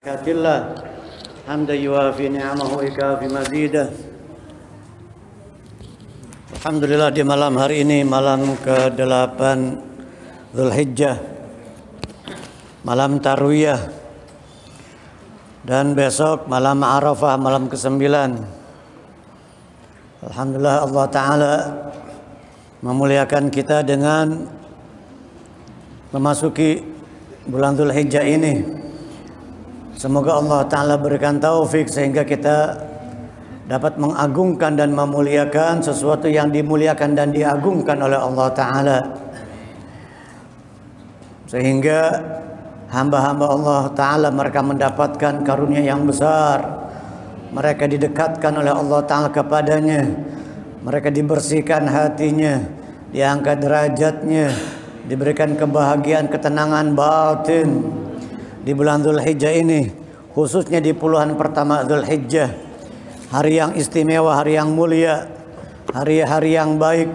Alhamdulillah hamdan yuwafi ni'amahu wa yukafi mazidah. Alhamdulillah di malam hari ini, malam ke-8 Dzulhijjah, malam Tarwiyah, dan besok malam Arafah, malam ke-9. Alhamdulillah Allah Ta'ala memuliakan kita dengan memasuki bulan Dzulhijjah ini. Semoga Allah Ta'ala berikan taufik sehingga kita dapat mengagungkan dan memuliakan sesuatu yang dimuliakan dan diagungkan oleh Allah Ta'ala, sehingga hamba-hamba Allah Ta'ala mereka mendapatkan karunia yang besar. Mereka didekatkan oleh Allah Ta'ala kepadanya, mereka dibersihkan hatinya, diangkat derajatnya, diberikan kebahagiaan, ketenangan batin di bulan Dzulhijjah ini, khususnya di puluhan pertama Dzulhijjah, hari yang istimewa, hari yang mulia, hari-hari yang baik,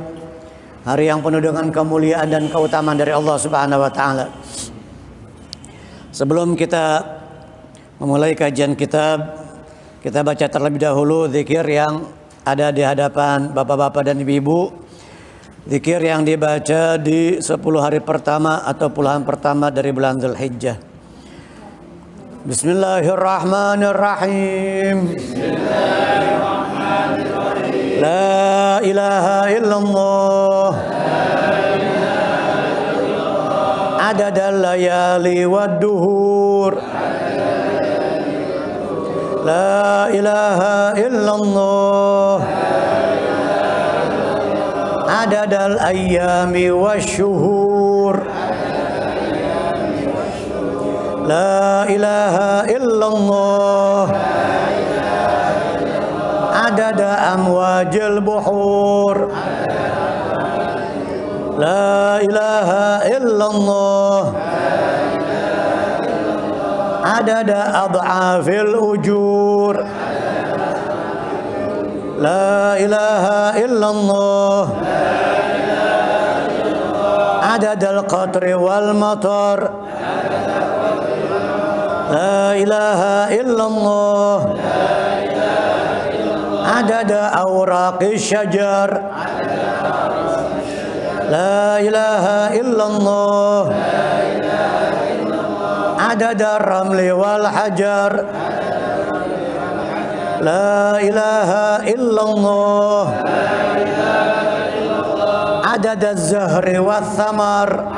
hari yang penuh dengan kemuliaan dan keutamaan dari Allah Subhanahu wa Ta'ala. Sebelum kita memulai kajian kitab, kita baca terlebih dahulu zikir yang ada di hadapan bapak-bapak dan ibu-ibu. Zikir yang dibaca di 10 hari pertama atau puluhan pertama dari bulan Dzulhijjah. Bismillahirrahmanirrahim. Bismillahirrahmanirrahim. La ilaha illallah. Adadal layali wad-duhur. La ilaha illallah. Adadal ayyami wasyuhur. La ilaha illallah. Adada amwajil buhur. La ilaha illallah. Adada ad'afil ujur. La ilaha illallah. Adadal qatri wal matar. La ilaha illallah. Adada awraqi syajar. La ilaha illallah. Adada ramli wal hajar. La ilaha illallah. Adada zahri wal thamar.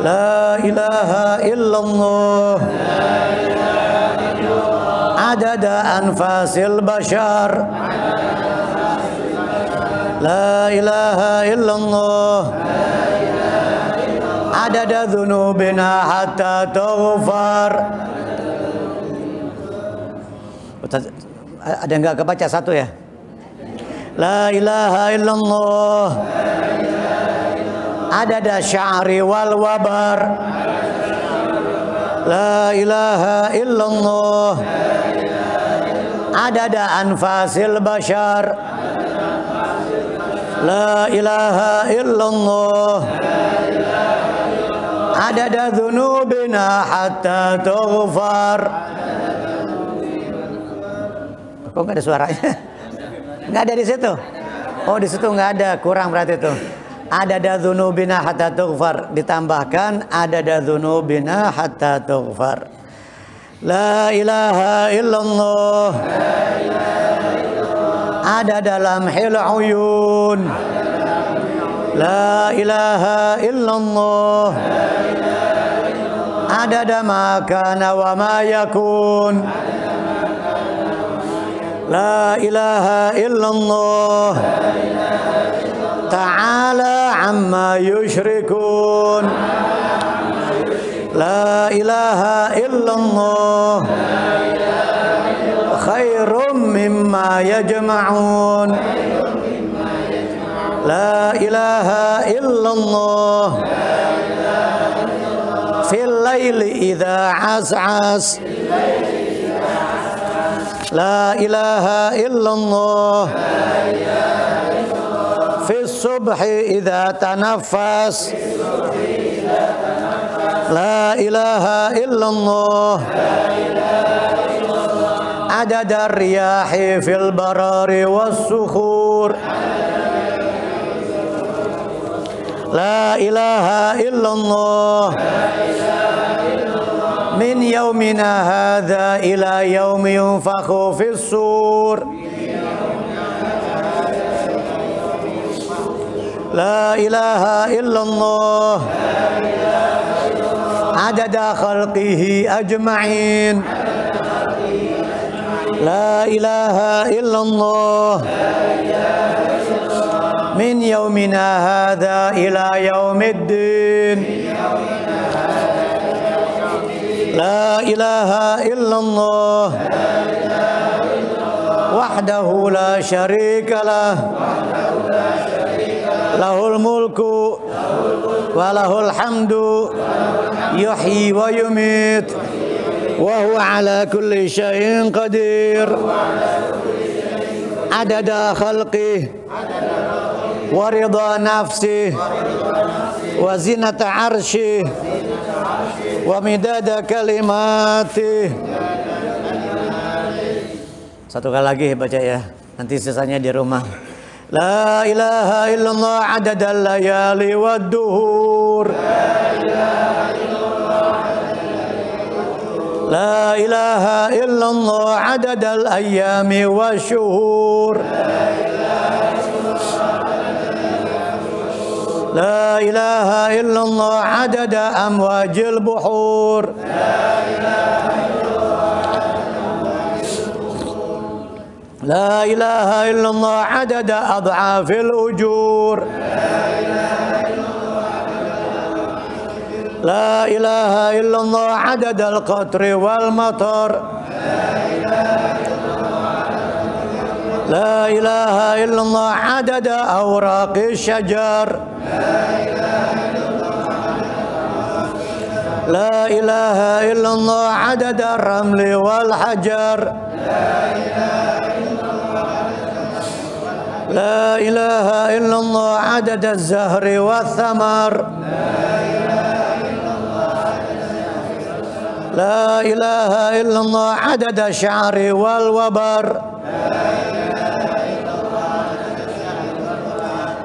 La ilaha illallah. Adada anfasil bashar. La ilaha illallah. Adada dhunubina hatta tughfar. Ada yang enggak kebaca satu ya? La ilaha illallah. Adada sya'ri wal wabar. La ilaha illallah. Adada anfasil bashar. La ilaha illallah. Adada dhunubina hatta tughfar. Kok nggak ada suaranya? Nggak ada di situ. Oh, di situ nggak ada, kurang berarti itu. Adada dzunubina hatta tughfar, ditambahkan adada dzunubina hatta tughfar. La ilaha illallah. Adada lamhil uyun. La ilaha illallah. Adada ma kana wa ma yakun. La ilaha illallah. Ta'ala amma yushrikun. La ilaha illallah. Khairum mimma yajma'un. La ilaha illallah. Fil laili idza as'as. La ilaha illallah. Fi subhi idza tanaffas. لا إله إلا الله عدد الرياح في البرار والصخور لا إله إلا الله من يومنا هذا إلى يوم ينفخ في الصور لا إله إلا الله عدد خلقه أجمعين لا إله إلا الله من يومنا هذا إلى يوم الدين لا إله إلا الله وحده لا شريك له له الملك وله الحمد يحيي ويميت وهو على كل شيء قدير عدد خلقه ورضا نفسه وزنة عرشه ومداد كلماته. Satu kali lagi baca ya, nanti sisanya di rumah. La ilaha illallah adadal layali wad duhur. La ilaha illallah adadal ayyami wasyuhur. La ilaha illallah adada amwajil buhur. لا إله إلا الله عدد أضعاف الأجور لا إله إلا الله عدد القطر والمطر لا إله إلا الله عدد أوراق الشجر لا إله إلا الله عدد الرمل والحجر لا إله إلا الله عدد الزهر والثمر لا إله إلا الله عدد الشعر والوبر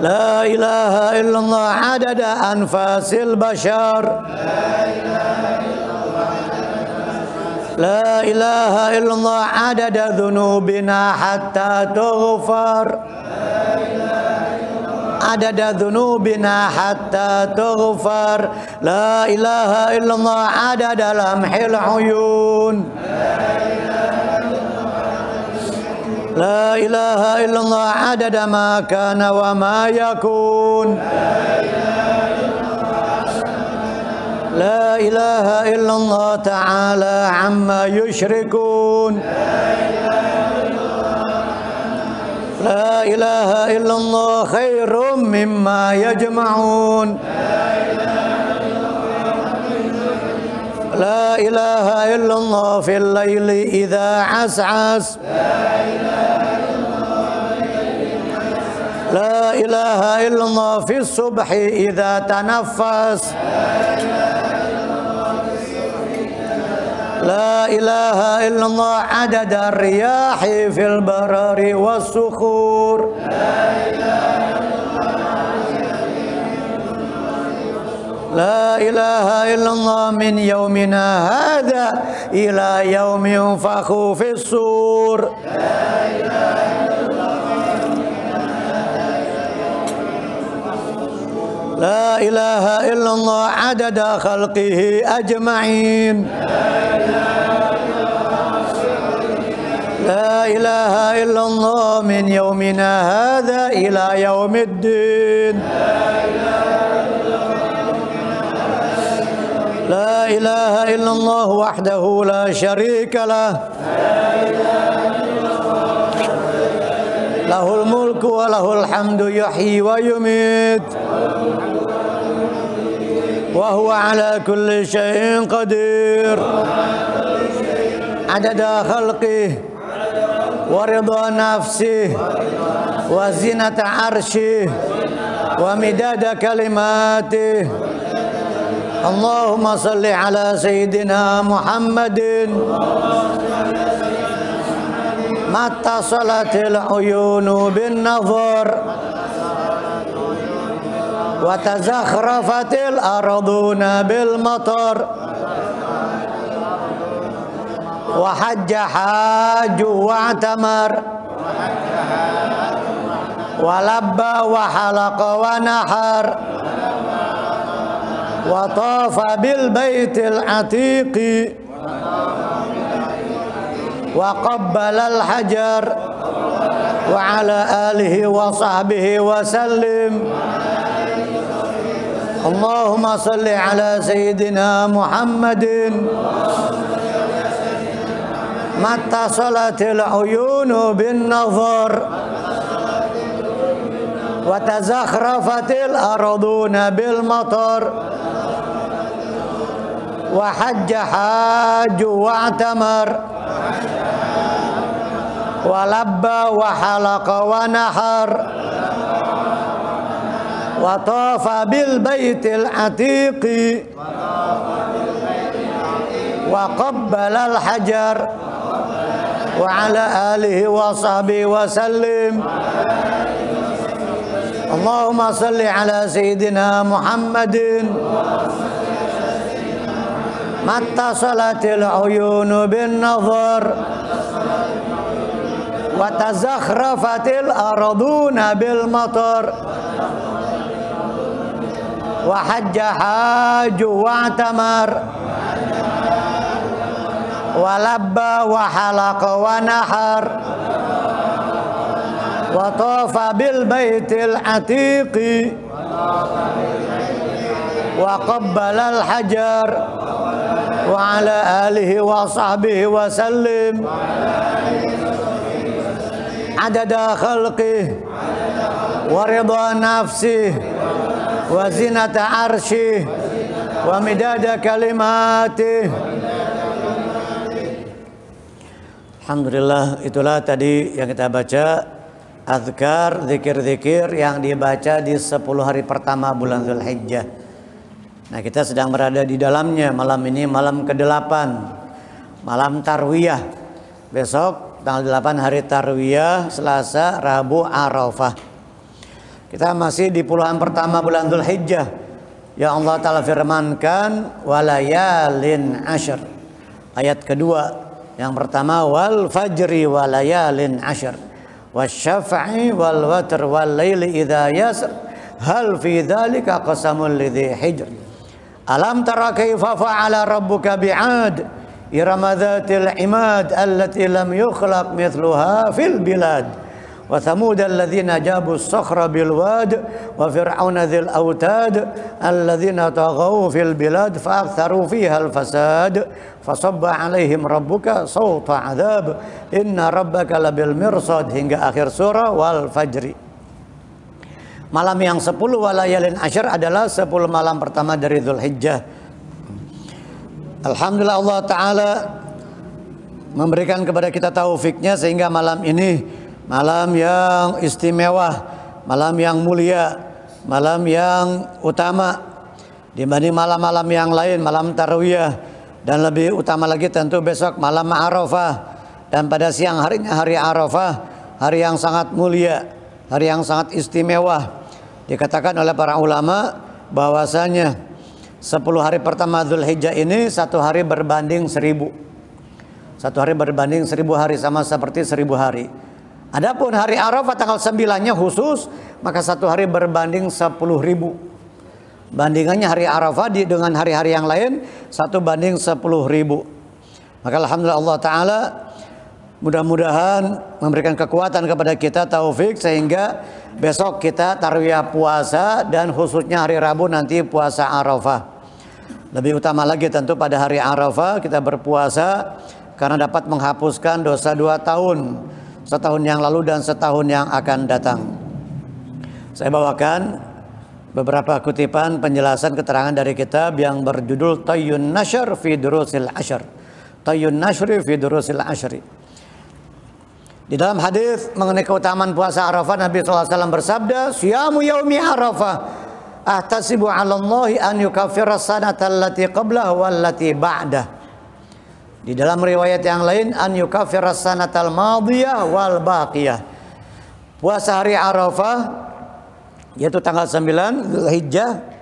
لا إله إلا الله عدد أنفاس البشر لا إله إلا الله عدد ذنوبنا حتى تغفر عدد ذنوبنا حتى تغفر لا إله إلا الله عدد لمح العيون لا إله إلا الله عدد ما كان وما يكون لا إله إلا الله تعالى عما يشركون لا إله إلا الله خير مما يجمعون لا إله إلا الله في الليل إذا عسعس لا إله إلا الله في الصبح إذا تنفس لا إله إلا الله عدد الرياح في البرار والصخور لا إله إلا الله من يومنا هذا إلى يوم ينفخ في الصور لا إله إلا الله عدد خلقه أجمعين لا إله إلا الله من يومنا هذا إلى يوم الدين لا إله إلا الله وحده لا شريك له له الملك وله الحمد يحيي ويميت وهو على كل شيء قدير عدد خلقه ورضا نفسه وزنة عرشه ومداد كلماته Allahumma salli ala Sayyidina Muhammadin matta salatil uyunu bin nazar wa tazakhrafatil arduna bil matar wa hajja haju wa tamar wa labba wa halaqa wa nahar wa tafa bil baitil atiqi wa qabbala al hajar wa ala alihi wa sahbihi wa sallim. Allahumma salli ala Sayyidina Muhammadin matta salatil uyunu bin nazar wa tazakhrafatil arduna bil matar wa hajja haju wa tamar wa labba wa halaqa wa nahar wa tafa bil baitil atiqi wa qabbala al hajar wa ala alihi wa sahbihi wa sallim. Allahumma salli ala Sayyidina Muhammadin matta salatil uyunu bin nazar wa tazakhrafatil arduna bil matar wa hajja haju wa tamar wa labba wa halaqa wa nahar wa tafa bil baitil atiqi wa qabbala al hajar wa ala alihi wa sahbihi wa sallim adada khalqih wa ridha nafsih wa zinata arsyih wa midada kalimatih. Alhamdulillah, itulah tadi yang kita baca azkar, zikir-zikir yang dibaca di 10 hari pertama bulan Dzulhijjah. Nah, kita sedang berada di dalamnya. Malam ini malam ke-8, malam Tarwiyah. Besok tanggal 8 hari Tarwiyah, Selasa, Rabu, Arafah. Kita masih di puluhan pertama bulan Dzulhijjah. Ya Allah Ta'ala firmankan walayalin ashr. Ayat kedua. Yang pertama wal fajri walayalin ashr. Wasyafa'i wal watr wal laili idza yasr. Hal fi dzalika qasamul lidzi hijr. Alam tara kaifa fa'ala rabbuka bi'ad irama dzatil imad allati lam yukhlaq mithluha fil bilad wa thamud alladzina jabu as-sakhra bil wad wa fir'auna dzil autad alladzina taghaw fil bilad fa aktharu fiha al fasad fasabba alaihim rabbuka sawta adzab inna rabbaka labil mirsad hingga akhir surah wal fajri. Malam yang 10 walayalin asyr adalah 10 malam pertama dari Dzulhijjah. Alhamdulillah Allah Ta'ala memberikan kepada kita taufiknya sehingga malam ini malam yang istimewa, malam yang mulia, malam yang utama dibanding malam-malam yang lain, malam Tarwiyah, dan lebih utama lagi tentu besok malam Arafah. Dan pada siang harinya hari Arafah, hari yang sangat mulia, hari yang sangat istimewa. Dikatakan oleh para ulama bahwasanya 10 hari pertama Dzulhijjah ini 1 hari berbanding 1000. 1 hari berbanding 1000 hari, sama seperti 1000 hari. Adapun hari Arafah tanggal 9-nya khusus, maka 1 hari berbanding 10.000. Bandingannya hari Arafah dengan hari-hari yang lain 1 banding 10.000. Maka alhamdulillah Allah Ta'ala mudah-mudahan memberikan kekuatan kepada kita, taufik, sehingga besok kita tarwiyah puasa dan khususnya hari Rabu nanti puasa Arafah. Lebih utama lagi tentu pada hari Arafah kita berpuasa karena dapat menghapuskan dosa 2 tahun, setahun yang lalu dan setahun yang akan datang. Saya bawakan beberapa kutipan penjelasan keterangan dari kitab yang berjudul Tayyun Nashr fi Durusil Ashr. Tayyun Nashri fi Durusil Ashri. Di dalam hadis mengenai keutamaan puasa Arafah, Nabi SAW bersabda, "Siyamu yaumi Arafah ahtasibu 'ala Allahi an yukaffira sanata allati qablahu wallati ba'dah. Di dalam riwayat yang lain an yukaffira sanatal madiyah wal baqiyah. Puasa hari Arafah yaitu tanggal 9 Zulhijjah.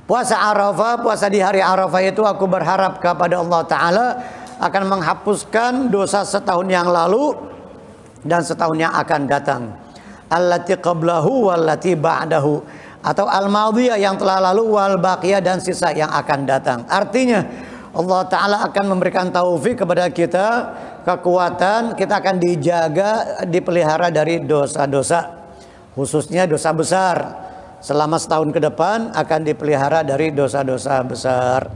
Puasa Arafah, puasa di hari Arafah itu aku berharap kepada Allah Ta'ala akan menghapuskan dosa setahun yang lalu dan setahun yang akan datang. Allati qablahu wallati ba'dahu, atau al-madiyah yang telah lalu, wal baqiyah dan sisa yang akan datang. Artinya Allah Ta'ala akan memberikan taufik kepada kita, kekuatan, kita akan dijaga, dipelihara dari dosa-dosa, khususnya dosa besar. Selama setahun ke depan akan dipelihara dari dosa-dosa besar.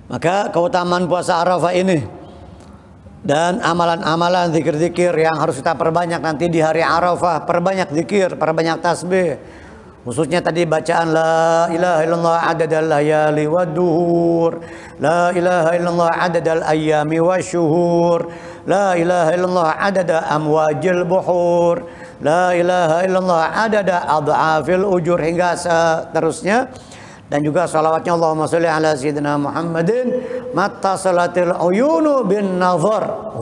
Maka keutamaan puasa Arafah ini dan amalan-amalan zikir-zikir yang harus kita perbanyak nanti di hari Arafah, perbanyak zikir, perbanyak tasbih. Khususnya tadi bacaan la ilaha illallah adadal layali wad duhur, la ilaha illallah adadal ayyami wasyuhur, la ilaha illallah adada amwajil buhur, la ilaha illallah adada adhafil ujur, hingga seterusnya. Dan juga salawatnya Allahumma sholli ala sayyidina Muhammadin mattasalatil uyunu bin nazar,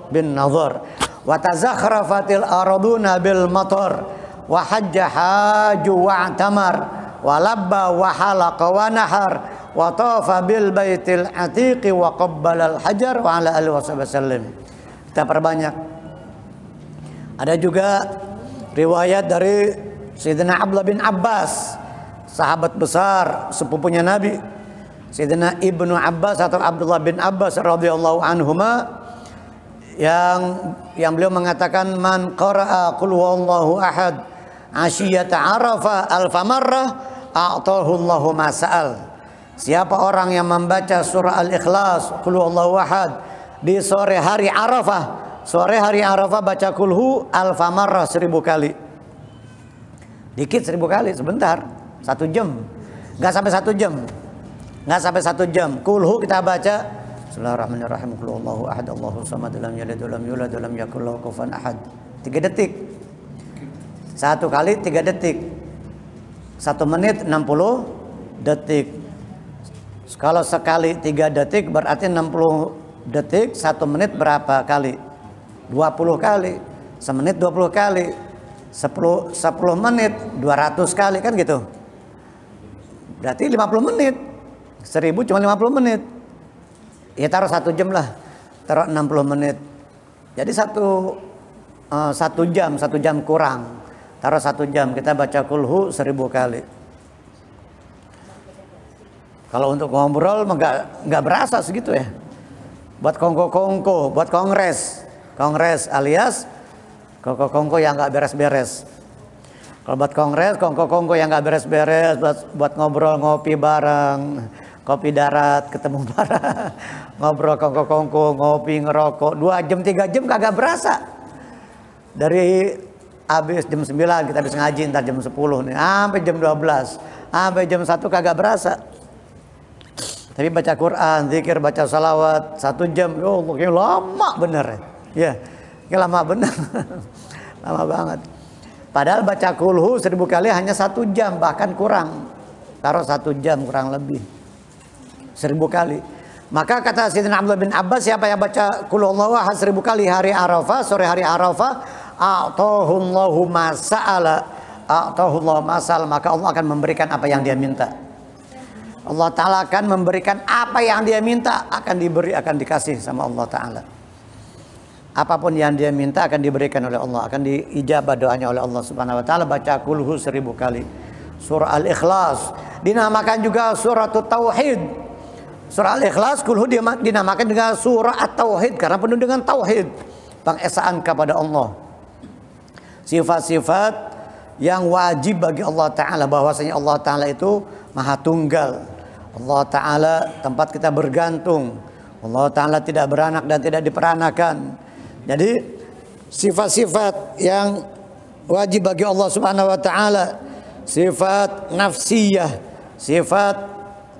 bin nazar, wa tazakhrafatil arduna bil matar, wa hajja haju wa tamar, wa labba wa halaqa wa nahar, wa tafa bil baitil atiqi wa qabbala al hajar wa ala alihi wasallam. Kita perbanyak. Ada juga riwayat dari Sayyidina Abdullah bin Abbas, sahabat besar sepupunya Nabi, Sayyidina Ibnu Abbas atau Abdullah bin Abbas radhiyallahu anhuma, yang beliau mengatakan man qara'a qul huwallahu ahad asyiyata Arafah alfa marrah a'tahu Allahu ma sa'al. Siapa orang yang membaca surah Al-Ikhlas qul huwallahu ahad di sore hari Arafah, sore hari Arafah baca kulhu alfa marrah 1000 kali. Dikit 1000 kali, sebentar, 1 jam, nggak sampai 1 jam, nggak sampai 1 jam. Kulhu kita baca Bismillahirrahmanirrahim, qul huwallahu ahad Allahu samad lam yalid walam yulad walam yakul lahu kufuwan ahad. 3 detik. 1 kali 3 detik. 1 menit 60 detik. Kalau sekali 3 detik berarti 60 detik. 1 menit berapa kali? 20 kali. Semenit 20 kali. 10 menit 200 kali, kan gitu. Berarti 50 menit. 1000 cuma 50 menit. Ya taruh 1 jam lah. Taruh 60 menit. Jadi 1 jam kurang. Taruh 1 jam, kita baca kulhu 1000 kali. Kalau untuk ngobrol nggak berasa segitu ya. Buat kongko-kongko, buat kongres alias kongko-kongko yang nggak beres-beres. Kalau buat kongres, kongko-kongko yang nggak beres-beres, buat ngobrol, ngopi bareng, kopi darat, ketemu bareng, ngobrol kongko-kongko, ngopi, ngerokok, 2 jam 3 jam kagak berasa. Dari habis jam 9 kita habis ngaji, ntar jam 10 nih, sampai jam 12, sampai jam 1 kagak berasa. Tapi baca Quran, zikir, baca salawat 1 jam, ya Allah, ini lama bener ya. Ini lama bener. Lama banget. Padahal baca kulhu 1000 kali hanya 1 jam, bahkan kurang. Taruh 1 jam kurang lebih. 1000 kali. Maka kata Sayyidina Abdullah bin Abbas, siapa yang baca kulhu Allahu ahad 1000 kali hari Arafah, sore hari Arafah, a'tahullahu ma sa'ala, a'tahullahu ma sa'al, maka Allah akan memberikan apa yang dia minta. Allah Ta'ala akan memberikan apa yang dia minta, akan diberi, akan dikasih sama Allah Ta'ala. Apapun yang dia minta akan diberikan oleh Allah, akan diijabah doanya oleh Allah Subhanahu wa Ta'ala. Baca kulhu 1000 kali. Surah Al-Ikhlas dinamakan juga surah Tauhid. Surah Al-Ikhlas kulhu dinamakan dengan surah At-Tauhid karena penuh dengan tauhid, pengesaan kepada Allah. Sifat-sifat yang wajib bagi Allah Ta'ala, bahwasanya Allah Ta'ala itu Maha Tunggal. Allah Ta'ala tempat kita bergantung. Allah Ta'ala tidak beranak dan tidak diperanakan. Jadi sifat-sifat yang wajib bagi Allah Subhanahu wa Ta'ala, sifat nafsiyah. Sifat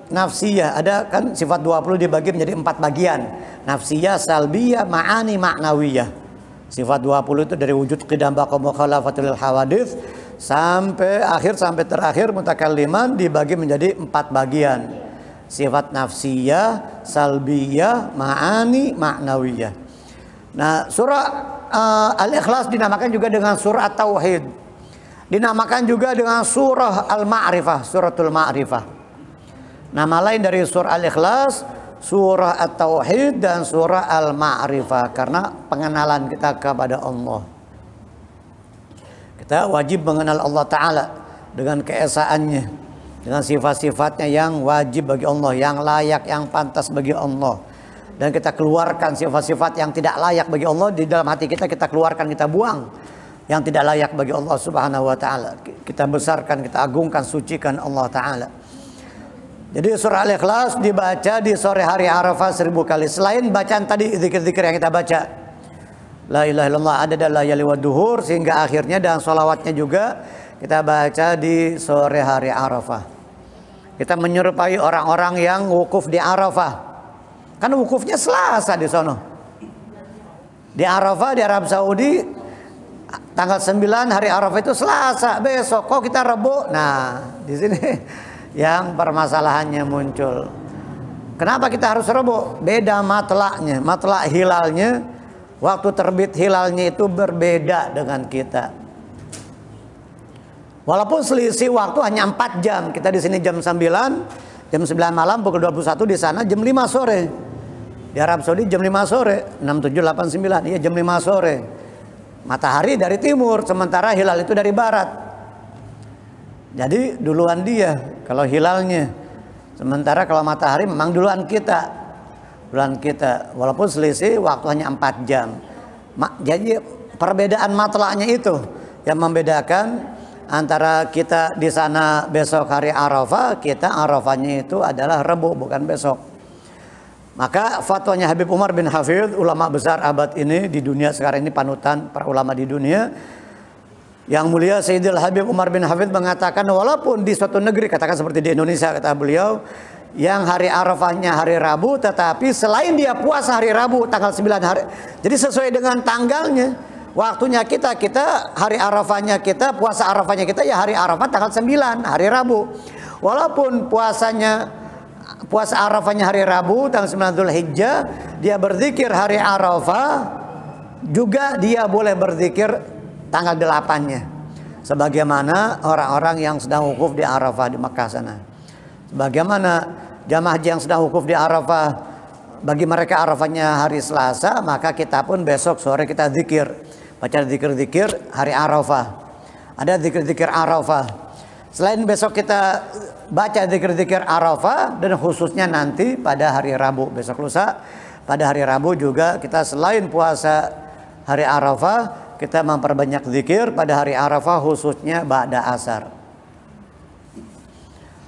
nafsiyah ada kan, sifat 20 dibagi menjadi 4 bagian. Nafsiyah, salbiyah, ma'ani, ma'nawiyah. Sifat 20 itu dari wujud qidam baqa mukhalafatul hawadits sampai akhir sampai terakhir mutakalliman dibagi menjadi 4 bagian. Sifat nafsiyah, salbiyah, ma'ani, ma'nawiyah. Nah, surah Al-Ikhlas dinamakan juga dengan surah At-Tauhid. Dinamakan juga dengan surah Al-Ma'rifah, suratul Ma'rifah. Nama lain dari surah Al-Ikhlas, surah At-Tauhid dan surah Al-Ma'rifah, karena pengenalan kita kepada Allah. Kita wajib mengenal Allah Ta'ala dengan keesaannya, dengan sifat-sifatnya yang wajib bagi Allah, yang layak, yang pantas bagi Allah. Dan kita keluarkan sifat-sifat yang tidak layak bagi Allah di dalam hati kita, kita keluarkan, kita buang yang tidak layak bagi Allah Subhanahu wa Ta'ala. Kita besarkan, kita agungkan, sucikan Allah Ta'ala. Jadi surah Al-Ikhlas dibaca di sore hari Arafah 1000 kali. Selain bacaan tadi zikir-zikir yang kita baca, la ilaha illallah adada layali wa duhur, sehingga akhirnya, dan sholawatnya juga kita baca di sore hari Arafah. Kita menyerupai orang-orang yang wukuf di Arafah. Kan wukufnya Selasa di sono. Di Arafah di Arab Saudi tanggal 9 hari Arafah itu Selasa, besok kok kita Rebo. Nah, di sini yang permasalahannya muncul. Kenapa kita harus Rebo? Beda matlaknya, matlak hilalnya, waktu terbit hilalnya itu berbeda dengan kita. Walaupun selisih waktu hanya 4 jam. Kita di sini jam 9 malam, pukul 21 di sana jam 5 sore. Di Arab Saudi jam 5 sore, 6, 7, 8, 9, iya jam 5 sore. Matahari dari timur, sementara hilal itu dari barat. Jadi duluan dia kalau hilalnya. Sementara kalau matahari memang duluan kita. Duluan kita, walaupun selisih waktu hanya 4 jam. Jadi perbedaan matlaknya itu yang membedakan antara kita di sana besok hari Arafah, kita Arafahnya itu adalah Rebo, bukan besok. Maka fatwanya Habib Umar bin Hafidh, ulama besar abad ini di dunia sekarang ini, panutan para ulama di dunia. Yang mulia Sayyidil Habib Umar bin Hafidh mengatakan, walaupun di suatu negeri, katakan seperti di Indonesia, kata beliau, yang hari Arafahnya hari Rabu, tetapi selain dia puasa hari Rabu tanggal 9 hari, jadi sesuai dengan tanggalnya, waktunya kita hari Arafahnya kita, puasa Arafahnya kita ya hari Arafah tanggal 9 hari Rabu. Walaupun puasa Arafahnya hari Rabu tanggal 9 Dzulhijjah, dia berzikir hari Arafah juga dia boleh berzikir tanggal 8-nya. Sebagaimana orang-orang yang sedang wukuf di Arafah di Makkah sana. Sebagaimana jamaah haji yang sedang wukuf di Arafah, bagi mereka Arafahnya hari Selasa, maka kita pun besok sore kita zikir. Baca zikir-zikir hari Arafah. Ada zikir-zikir Arafah. Selain besok kita baca zikir-zikir Arafah, dan khususnya nanti pada hari Rabu, besok lusa pada hari Rabu juga kita selain puasa hari Arafah, kita memperbanyak zikir pada hari Arafah, khususnya ba'da asar.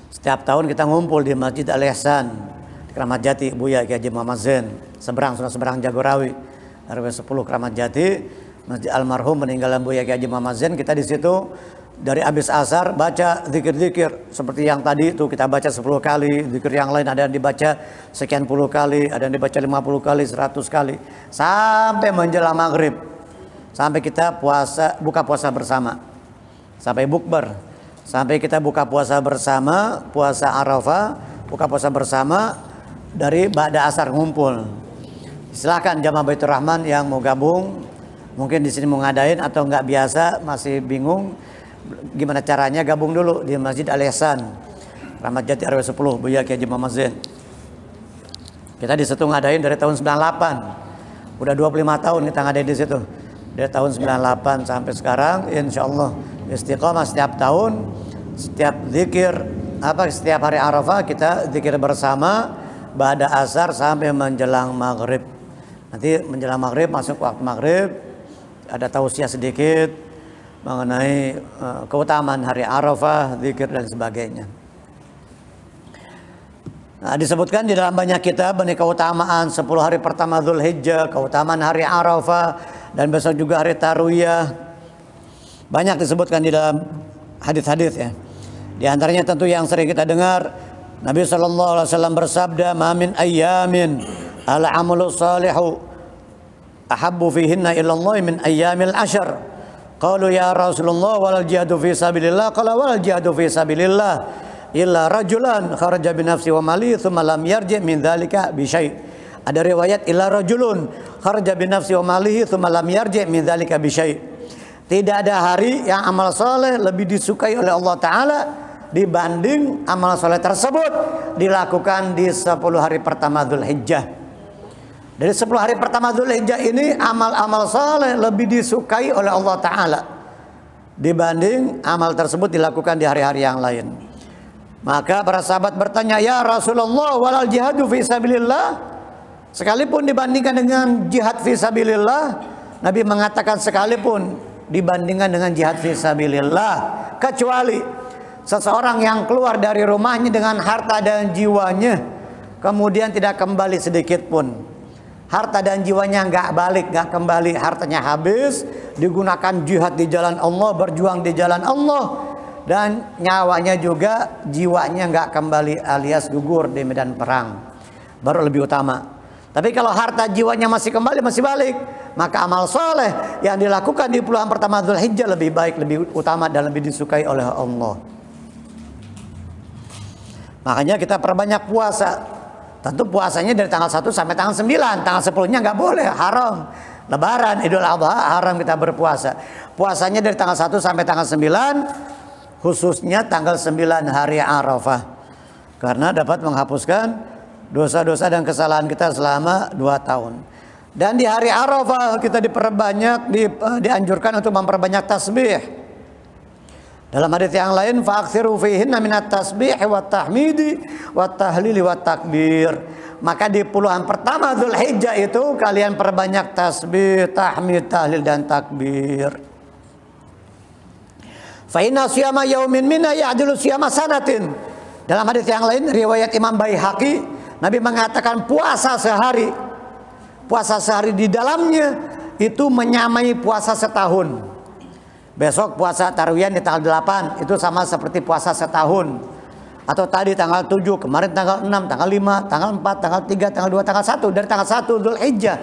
Setiap tahun kita ngumpul di Masjid Al-Ihsan di Kramat Jati, Buya Kiai Haji Muhammad Zain, seberang Jagorawi, RW 10 Kramat Jati, Masjid Almarhum peninggalan Buya Kiai Haji Muhammad Zain. Kita di situ dari habis asar baca zikir-zikir seperti yang tadi itu kita baca 10 kali, zikir yang lain ada yang dibaca sekian puluh kali, ada yang dibaca 50 kali, 100 kali, sampai menjelang maghrib, sampai kita buka puasa bersama, sampai bukber, sampai kita buka puasa bersama, puasa Arafah, buka puasa bersama dari ba'da asar ngumpul. Silakan jamaah Baitur Rahman yang mau gabung, mungkin di sini mau ngadain atau nggak biasa, masih bingung gimana caranya, gabung dulu di Masjid Al-Ihsan Kramat Jati RW 10 Buya Kiai Haji Muhammad Zain. Kita di situ ngadain dari tahun 98, udah 25 tahun kita ngadain di situ dari tahun 98 sampai sekarang. Insya Allah istiqomah setiap tahun, setiap zikir setiap hari Arafah kita zikir bersama ba'da asar sampai menjelang maghrib. Nanti menjelang maghrib, masuk waktu maghrib, ada tausiah sedikit mengenai keutamaan hari Arafah, zikir dan sebagainya. Nah, disebutkan di dalam banyak kitab mengenai keutamaan 10 hari pertama Dzulhijjah, keutamaan hari Arafah, dan besok juga hari Tarwiyah. Banyak disebutkan di dalam hadis-hadis ya. Di antaranya tentu yang sering kita dengar, Nabi SAW bersabda, "Ma min ayyamin al-amalu salihu ahabbu fihinna ila Allah min ayyamil ashar." Qalu ya Rasulullah wal jihadu fi sabilillah. Qala wal jihadu fi sabilillah illa rajulan kharaja bi nafsi wa mali thumma lam yarji min dzalika bi syai'. Ada riwayat illa rajulun kharaja bi nafsi wa malihi thumma lam yarji min dzalika bi syai'. Tidak ada hari yang amal soleh lebih disukai oleh Allah Ta'ala dibanding amal soleh tersebut dilakukan di 10 hari pertama Dzulhijjah. Dari 10 hari pertama Dzulhijjah ini amal-amal soleh lebih disukai oleh Allah Ta'ala dibanding amal tersebut dilakukan di hari-hari yang lain. Maka para sahabat bertanya, ya Rasulullah walal jihadu fi sabilillah. Sekalipun dibandingkan dengan jihad fi sabilillah, Nabi mengatakan sekalipun dibandingkan dengan jihad fi sabilillah, kecuali seseorang yang keluar dari rumahnya dengan harta dan jiwanya kemudian tidak kembali sedikit pun. Harta dan jiwanya nggak balik, nggak kembali, hartanya habis digunakan jihad di jalan Allah, berjuang di jalan Allah, dan nyawanya juga, jiwanya nggak kembali alias gugur di medan perang, baru lebih utama. Tapi kalau harta jiwanya masih kembali, masih balik, maka amal soleh yang dilakukan di puluhan pertama Dzulhijjah lebih baik, lebih utama, dan lebih disukai oleh Allah. Makanya kita perbanyak puasa. Tentu puasanya dari tanggal 1 sampai tanggal 9. Tanggal 10-nya nggak boleh, haram. Lebaran, Idul Adha, haram kita berpuasa. Puasanya dari tanggal 1 sampai tanggal 9, khususnya tanggal 9 hari Arafah. Karena dapat menghapuskan dosa-dosa dan kesalahan kita selama 2 tahun. Dan di hari Arafah kita dianjurkan untuk memperbanyak tasbih. Dalam hadits yang lain, fa'aksiru fihinna minat tasbih wa tahmidi wa tahlili wa takbir. Maka di puluhan pertama Dzulhijjah itu kalian perbanyak tasbih, tahmid, tahlil, dan takbir. Fa inna siyama yaumin minna ya'dilu siyama sanatin. Dalam hadits yang lain riwayat Imam Baihaqi, Nabi mengatakan puasa sehari di dalamnya itu menyamai puasa setahun. Besok puasa Tarwiyah di tanggal 8 itu sama seperti puasa setahun. Atau tadi tanggal 7, kemarin tanggal 6, tanggal 5, tanggal 4, tanggal 3, tanggal 2, tanggal 1. Dari tanggal 1 Dzulhijjah,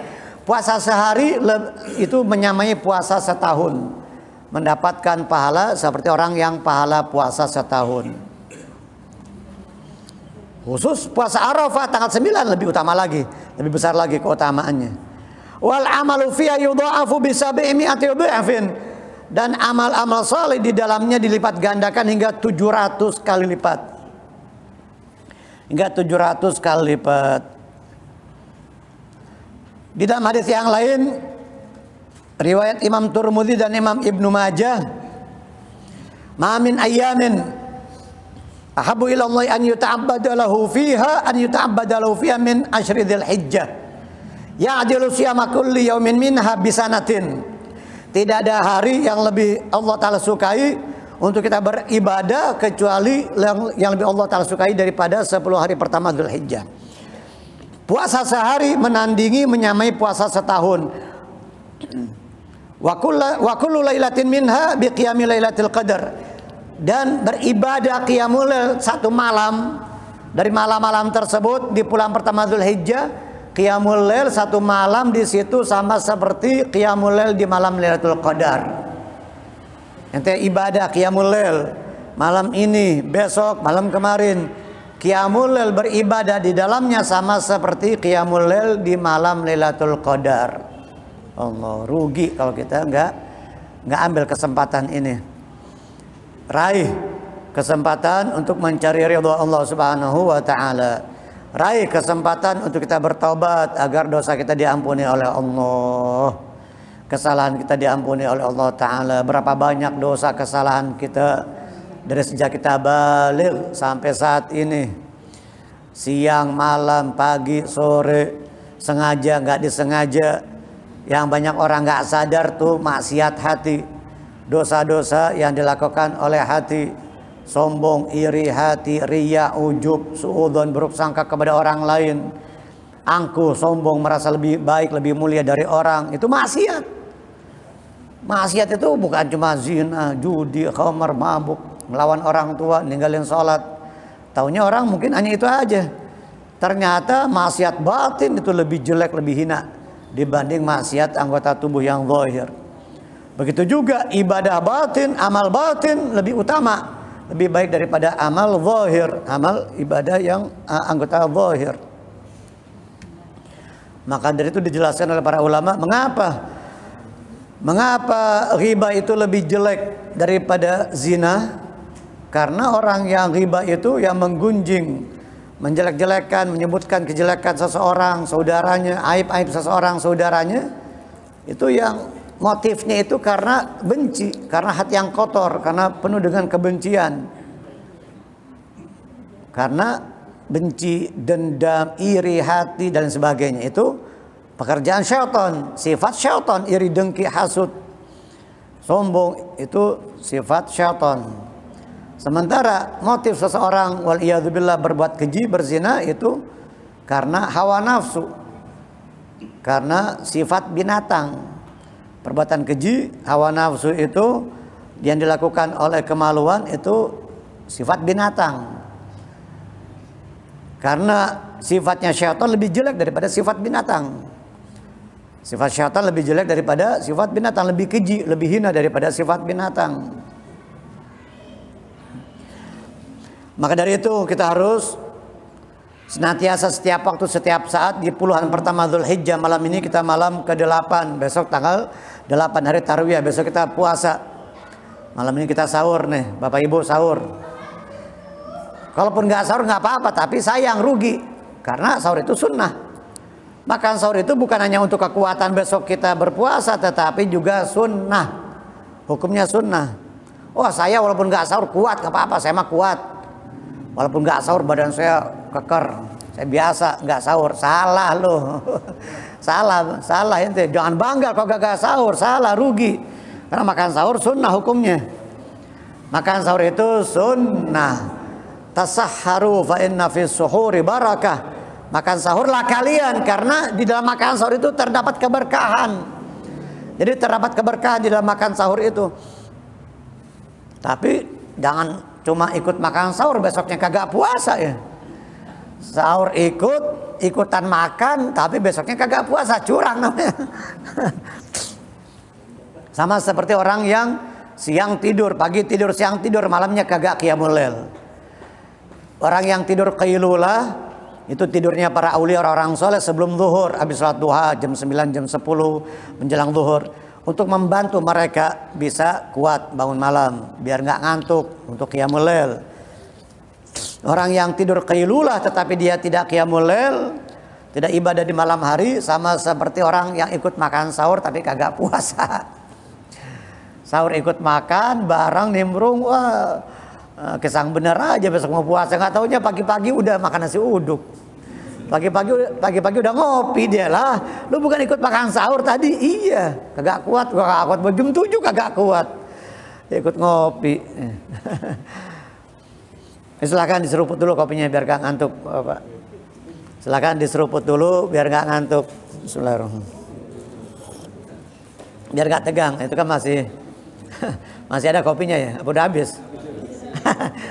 puasa sehari itu menyamai puasa setahun. Mendapatkan pahala seperti orang yang pahala puasa setahun. Khusus puasa Arafah tanggal 9 lebih utama lagi, lebih besar lagi keutamaannya. Wal amalu fiha yudha'afu bi 700 dha'fin. Dan amal-amal saleh di dalamnya dilipat gandakan hingga 700 kali lipat. Hingga 700 kali lipat. Di dalam hadis yang lain, riwayat Imam Tirmidzi dan Imam Ibnu Majah, ma min ayyamin ahabbu ila Allah an yuta'abbada lahu fiha min ashri Dzulhijjah. Ya'dilu siyama kulli yaumin minha bisanatin. Tidak ada hari yang lebih Allah Ta'ala sukai untuk kita beribadah kecuali yang lebih Allah Ta'ala sukai daripada 10 hari pertama Dzulhijjah. Puasa sehari menandingi, menyamai puasa setahun. Wa kullu lailatin minha bi qiyami lailatul qadar. Dan beribadah qiyamul lail satu malam dari malam-malam tersebut di bulan pertama Dzulhijjah. Qiyamul Lail satu malam di situ sama seperti Qiyamul Lail di malam Lailatul Qadar. Ente ibadah Qiyamul Lail malam ini, besok, malam kemarin. Qiyamul Lail beribadah di dalamnya sama seperti Qiyamul Lail di malam Lailatul Qadar. Allah, rugi kalau kita nggak ambil kesempatan ini. Raih kesempatan untuk mencari ridha Allah Subhanahu wa taala. Raih kesempatan untuk kita bertobat agar dosa kita diampuni oleh Allah, kesalahan kita diampuni oleh Allah Ta'ala. Berapa banyak dosa kesalahan kita dari sejak kita balik sampai saat ini, siang, malam, pagi, sore, sengaja, nggak disengaja. Yang banyak orang nggak sadar tuh maksiat hati, dosa-dosa yang dilakukan oleh hati. Sombong, iri hati, riya, ujub, suudzon, buruk sangka kepada orang lain, angkuh, sombong, merasa lebih baik, lebih mulia dari orang. Itu maksiat. Maksiat itu bukan cuma zina, judi, khamar, mabuk, melawan orang tua, ninggalin sholat. Taunya orang mungkin hanya itu aja. Ternyata maksiat batin itu lebih jelek, lebih hina dibanding maksiat anggota tubuh yang zahir. Begitu juga ibadah batin, amal batin lebih utama, lebih baik daripada amal zahir, amal ibadah yang anggota zahir. Maka dari itu dijelaskan oleh para ulama mengapa riba itu lebih jelek daripada zina? Karena orang yang riba itu yang menggunjing, menjelek-jelekan, menyebutkan kejelekan seseorang, saudaranya, aib-aib seseorang, saudaranya, itu yang motifnya itu karena benci, karena hati yang kotor, karena penuh dengan kebencian. Karena benci, dendam, iri hati dan sebagainya, itu pekerjaan syaitan, sifat syaitan. Iri, dengki, hasud, sombong, itu sifat syaitan. Sementara motif seseorang waliyadzubillah berbuat keji, berzina, itu karena hawa nafsu, karena sifat binatang. Perbuatan keji, hawa nafsu itu yang dilakukan oleh kemaluan, itu sifat binatang. Karena sifatnya syaitan lebih jelek daripada sifat binatang. Sifat syaitan lebih jelek daripada sifat binatang, lebih keji, lebih hina daripada sifat binatang. Maka dari itu kita harus senantiasa setiap waktu, setiap saat di puluhan pertama Dzulhijjah. Malam ini kita malam ke-8, besok tanggal 8 hari Tarwiyah, besok kita puasa. Malam ini kita sahur nih, Bapak Ibu sahur. Kalaupun nggak sahur nggak apa-apa, tapi sayang, rugi, karena sahur itu sunnah. Makan sahur itu bukan hanya untuk kekuatan besok kita berpuasa, tetapi juga sunnah. Hukumnya sunnah. Oh, saya walaupun nggak sahur kuat, nggak apa-apa, saya mah kuat. Walaupun nggak sahur badan saya keker, saya biasa nggak sahur. Salah loh. salah ente. Jangan bangga kalau gak sahur, salah, rugi. Karena makan sahur sunnah hukumnya. Makan sahur itu sunnah. Tasahharu fa inna fis suhuri barakah. Makan sahurlah kalian, karena di dalam makan sahur itu terdapat keberkahan. Jadi terdapat keberkahan di dalam makan sahur itu. Tapi jangan cuma ikut makan sahur, besoknya kagak puasa ya. Sahur ikutan makan, tapi besoknya kagak puasa, curang namanya. Sama seperti orang yang siang tidur, pagi tidur, siang tidur, malamnya kagak qiyamul lail. Orang yang tidur qailulah, itu tidurnya para aulia, orang soleh sebelum zuhur, habis sholat duha jam 9, jam 10 menjelang zuhur, untuk membantu mereka bisa kuat bangun malam, biar nggak ngantuk untuk qiyamul lail. Orang yang tidur qailulah tetapi dia tidak qiyamul lail, tidak ibadah di malam hari, sama seperti orang yang ikut makan sahur tapi kagak puasa. Sahur ikut makan barang nimbrung, wah kesang bener aja besok mau puasa, nggak taunya pagi-pagi udah makan nasi uduk. Pagi-pagi udah ngopi dia lah. Lu bukan ikut makan sahur tadi? Iya, kagak kuat, gua kagak kuat. Jam 7 kagak kuat. Ikut ngopi. Silakan diseruput dulu kopinya biar gak ngantuk, Bapak. Silakan diseruput dulu biar gak ngantuk. Bismillahirrahmanirrahim. Biar gak tegang. Itu kan masih ada kopinya ya. Apa udah habis?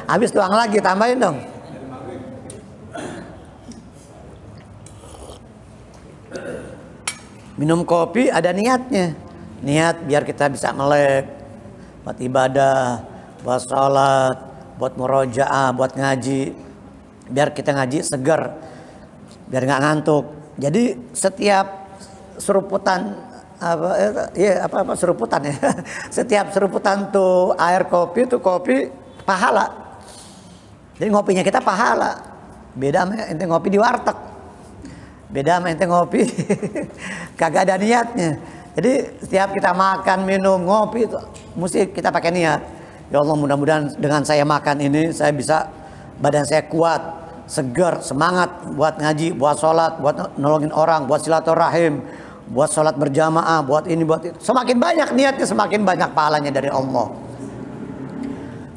Habis tuang lagi, tambahin dong. Minum kopi ada niatnya. Niat biar kita bisa melek, buat ibadah, buat sholat, buat murojaah, buat ngaji, biar kita ngaji segar, biar nggak ngantuk. Jadi setiap seruputan seruputan ya. Setiap seruputan tuh air kopi tuh kopi pahala. Jadi ngopinya kita pahala. Beda sama ente ngopi di warteg. Beda sama ente ngopi kagak ada niatnya. Jadi setiap kita makan, minum, ngopi itu mesti kita pakai niat. Ya Allah, mudah-mudahan dengan saya makan ini saya bisa, badan saya kuat, segar, semangat buat ngaji, buat sholat, buat nolongin orang, buat silaturahim, buat sholat berjamaah, buat ini, buat itu. Semakin banyak niatnya, semakin banyak pahalanya dari Allah.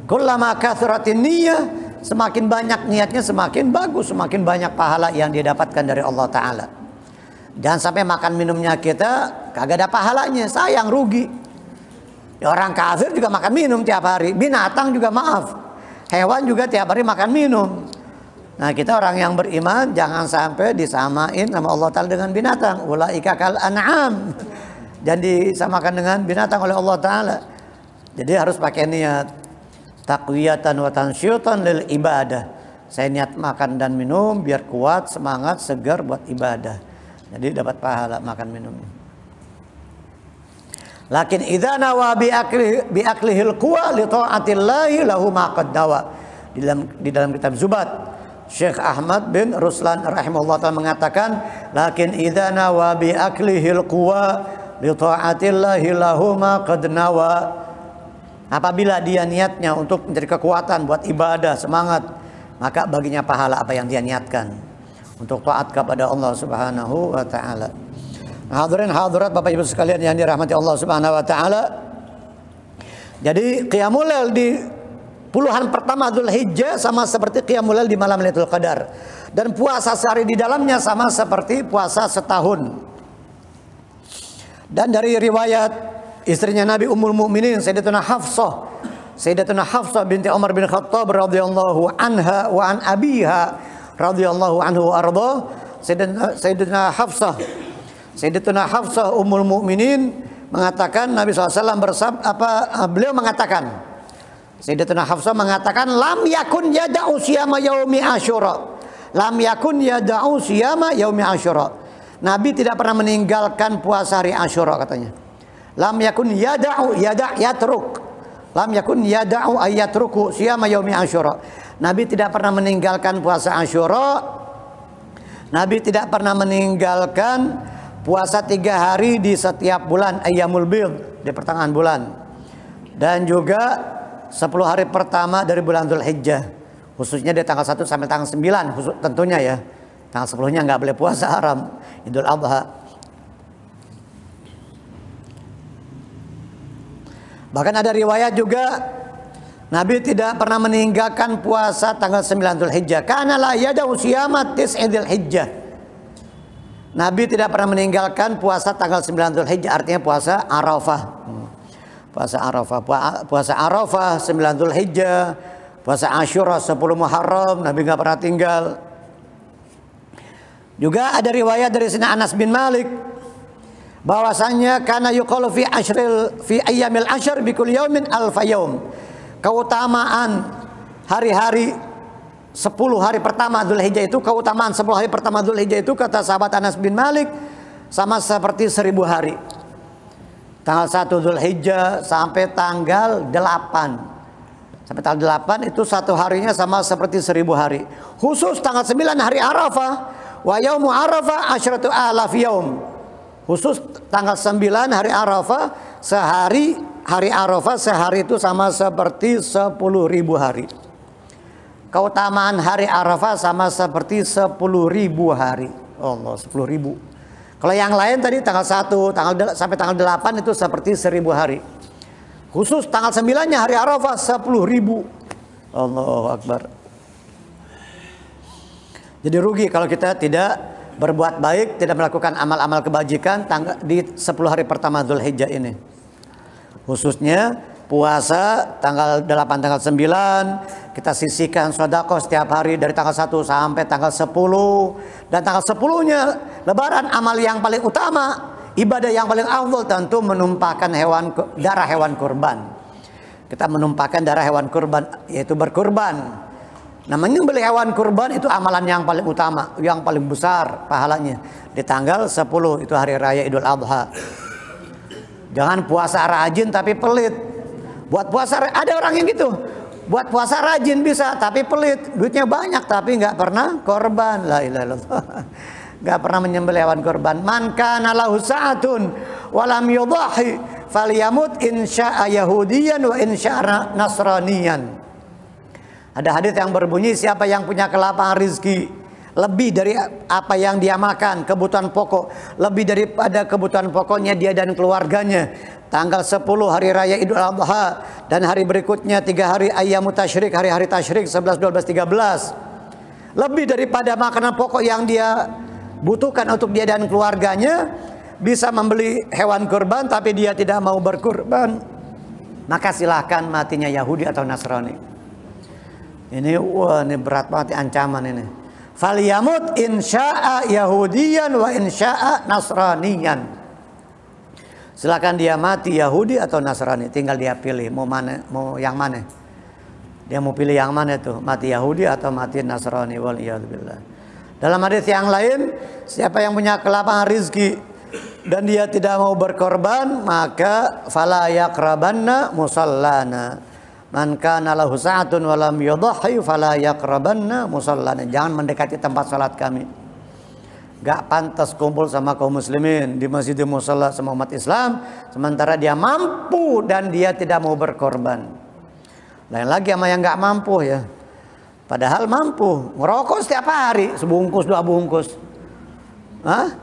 Kullama kathratin niyyah, semakin banyak niatnya semakin bagus, semakin banyak pahala yang dia dapatkan dari Allah Ta'ala. Jangan sampai makan minumnya kita kagak ada pahalanya, sayang, rugi. Ya, orang kafir juga makan minum tiap hari, binatang juga, maaf, hewan juga tiap hari makan minum. Nah, kita orang yang beriman jangan sampai disamain sama Allah Ta'ala dengan binatang. Ulaika kal an'am. dan disamakan dengan binatang oleh Allah Ta'ala. Jadi harus pakai niat taqwiyatan wa tansyutan lil ibadah. Saya niat makan dan minum biar kuat, semangat, segar buat ibadah. Jadi dapat pahala makan minumnya. Lakin idza nawa bi aklihil quwa li taatillahi lahu ma qaddawa. Di dalam kitab Zubat, Syekh Ahmad bin Ruslan rahimahullah ta'ala mengatakan, lakin idza nawa bi aklihil quwa li taatillahi lahu ma qad nawa. Apabila dia niatnya untuk menjadi kekuatan buat ibadah, semangat, maka baginya pahala apa yang dia niatkan untuk taat kepada Allah Subhanahu wa taala. Hadirin hadirat Bapak Ibu sekalian yang dirahmati Allah Subhanahu wa taala. Jadi qiyamul lail di puluhan pertama Dzulhijjah sama seperti qiyamul lail di malam Lailatul Qadar. Dan puasa sehari di dalamnya sama seperti puasa setahun. Dan dari riwayat istrinya Nabi Ummul Mukminin Sayyidatuna Hafsah binti Umar bin Khattab radhiyallahu anha wa an abiha radhiyallahu anhu wa arda. Sayyidatuna Hafsah Ummul Mukminin mengatakan Nabi SAW beliau mengatakan, Sayyidatuna Hafsah mengatakan, lam yakun yada'u siyama yaumi Asyura. Lam yakun yada'u siyama yaumi Asyura. Nabi tidak pernah meninggalkan puasa hari Asyura katanya. Lam yakun yada'u yatruk. Lam yakun yada'u ayatruku siyama yaumi Asyura. Nabi tidak pernah meninggalkan puasa Asyura. Nabi tidak pernah meninggalkan puasa 3 hari di setiap bulan Ayyamul Bid, di pertengahan bulan. Dan juga 10 hari pertama dari bulan Dzulhijjah, khususnya di tanggal 1 sampai tanggal 9 tentunya ya. Tanggal 10-nya nggak boleh puasa haram, Idul Adha. Bahkan ada riwayat juga Nabi tidak pernah meninggalkan puasa tanggal 9 Dzulhijjah. Kana la yada'u siyama tis'il hijjah. Nabi tidak pernah meninggalkan puasa tanggal 9 Dzulhijjah, artinya puasa Arafah. Puasa Arafah 9 Dzulhijjah, puasa Asyura 10 Muharram, Nabi nggak pernah tinggal. Juga ada riwayat dari Sina Anas bin Malik bahwasanya karena yuqalu fi ayyamil ashr bi kulli yaumin alfa yaum. Keutamaan hari-hari 10 hari pertama Dzulhijjah itu, keutamaan 10 hari pertama Dzulhijjah itu kata sahabat Anas bin Malik sama seperti 1000 hari. Tanggal 1 Dzulhijjah sampai tanggal 8. Sampai tanggal 8 itu satu harinya sama seperti 1000 hari. Khusus tanggal 9 hari Arafah, wa yaumu Arafah asyratu alaf yaum. Khusus tanggal 9 hari Arafah, hari Arafah sehari itu sama seperti 10.000 hari. Keutamaan hari Arafah sama seperti 10.000 hari. Allah, 10.000. Kalau yang lain tadi tanggal 1 sampai tanggal 8 itu seperti 1000 hari. Khusus tanggal 9-nya hari Arafah 10.000. Allahu Akbar. Jadi rugi kalau kita tidak berbuat baik, tidak melakukan amal-amal kebajikan di 10 hari pertama Dzulhijjah ini. Khususnya puasa tanggal 8, tanggal 9, kita sisihkan sedekah setiap hari dari tanggal 1 sampai tanggal 10. Dan tanggal 10-nya lebaran, amal yang paling utama, ibadah yang paling afdal tentu menumpahkan darah hewan kurban. Kita menumpahkan darah hewan kurban, yaitu berkurban. Namanya beli hewan kurban itu amalan yang paling utama, yang paling besar pahalanya. Di tanggal 10 itu hari raya Idul Adha. Jangan puasa rajin tapi pelit. Buat puasa ada orang yang gitu. Buat puasa rajin bisa tapi pelit. Duitnya banyak tapi nggak pernah korban. La ilaha illallah. Nggak pernah menyembelih hewan kurban. Man kana lahu sa'atun wa lam yudhahi falyamut in sya'a yahudiyan wa in sya'a nasraniyan. Ada hadits yang berbunyi, siapa yang punya kelapangan rizki lebih dari apa yang dia makan, kebutuhan pokok, lebih daripada kebutuhan pokoknya dia dan keluarganya, tanggal 10 hari raya Idul Adha dan hari berikutnya 3 hari ayyamut tasyrik, hari-hari tasyrik 11, 12, 13, lebih daripada makanan pokok yang dia butuhkan untuk dia dan keluarganya, bisa membeli hewan kurban tapi dia tidak mau berkurban, maka silahkan matinya Yahudi atau Nasrani. Ini berat banget ancaman ini. Falyamut insya'a yahudiyan wa insya'a nasraniyan. Silakan dia mati Yahudi atau Nasrani, tinggal dia pilih mau mana, mau yang mana. Dia mau pilih yang mana tuh, mati Yahudi atau mati Nasrani. Waliyadzubillah. Dalam hadis yang lain, siapa yang punya kelapangan rizki dan dia tidak mau berkorban, maka fala yaqrabanna musallana. Man kana lahu sa'atun wa lam yudhi fala yaqrabanna musallana. Jangan mendekati tempat salat kami. Gak pantas kumpul sama kaum muslimin di masjid musalla sama umat Islam sementara dia mampu dan dia tidak mau berkorban. Lain lagi sama yang gak mampu ya. Padahal mampu ngerokok setiap hari sebungkus 2 bungkus. Hah?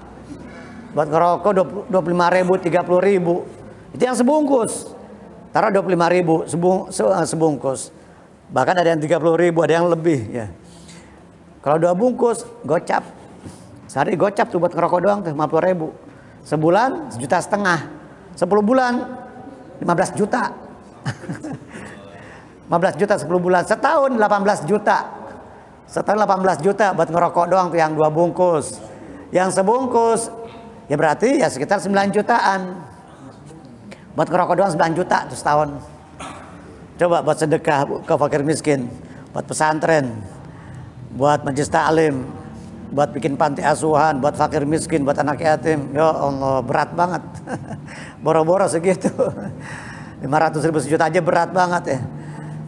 Buat ngerokok 25.000 30.000 itu yang sebungkus. Taruh 25.000 sebungkus. Bahkan ada yang 30.000, ada yang lebih ya. Kalau 2 bungkus gocap. Sehari gocap tuh buat ngerokok doang tuh 50.000. Sebulan 1,5 juta. 10 bulan 15 juta. 15 juta 10 bulan. Setahun 18 juta. Setahun 18 juta buat ngerokok doang tuh yang 2 bungkus. Yang sebungkus ya berarti ya sekitar 9 jutaan. Buat ngerokok doang 9 juta tuh setahun. Coba buat sedekah ke fakir miskin, buat pesantren, buat majelis taklim, buat bikin panti asuhan, buat fakir miskin, buat anak yatim. Ya Allah, berat banget. Boro-boro segitu. 500.000 sejuta aja berat banget ya.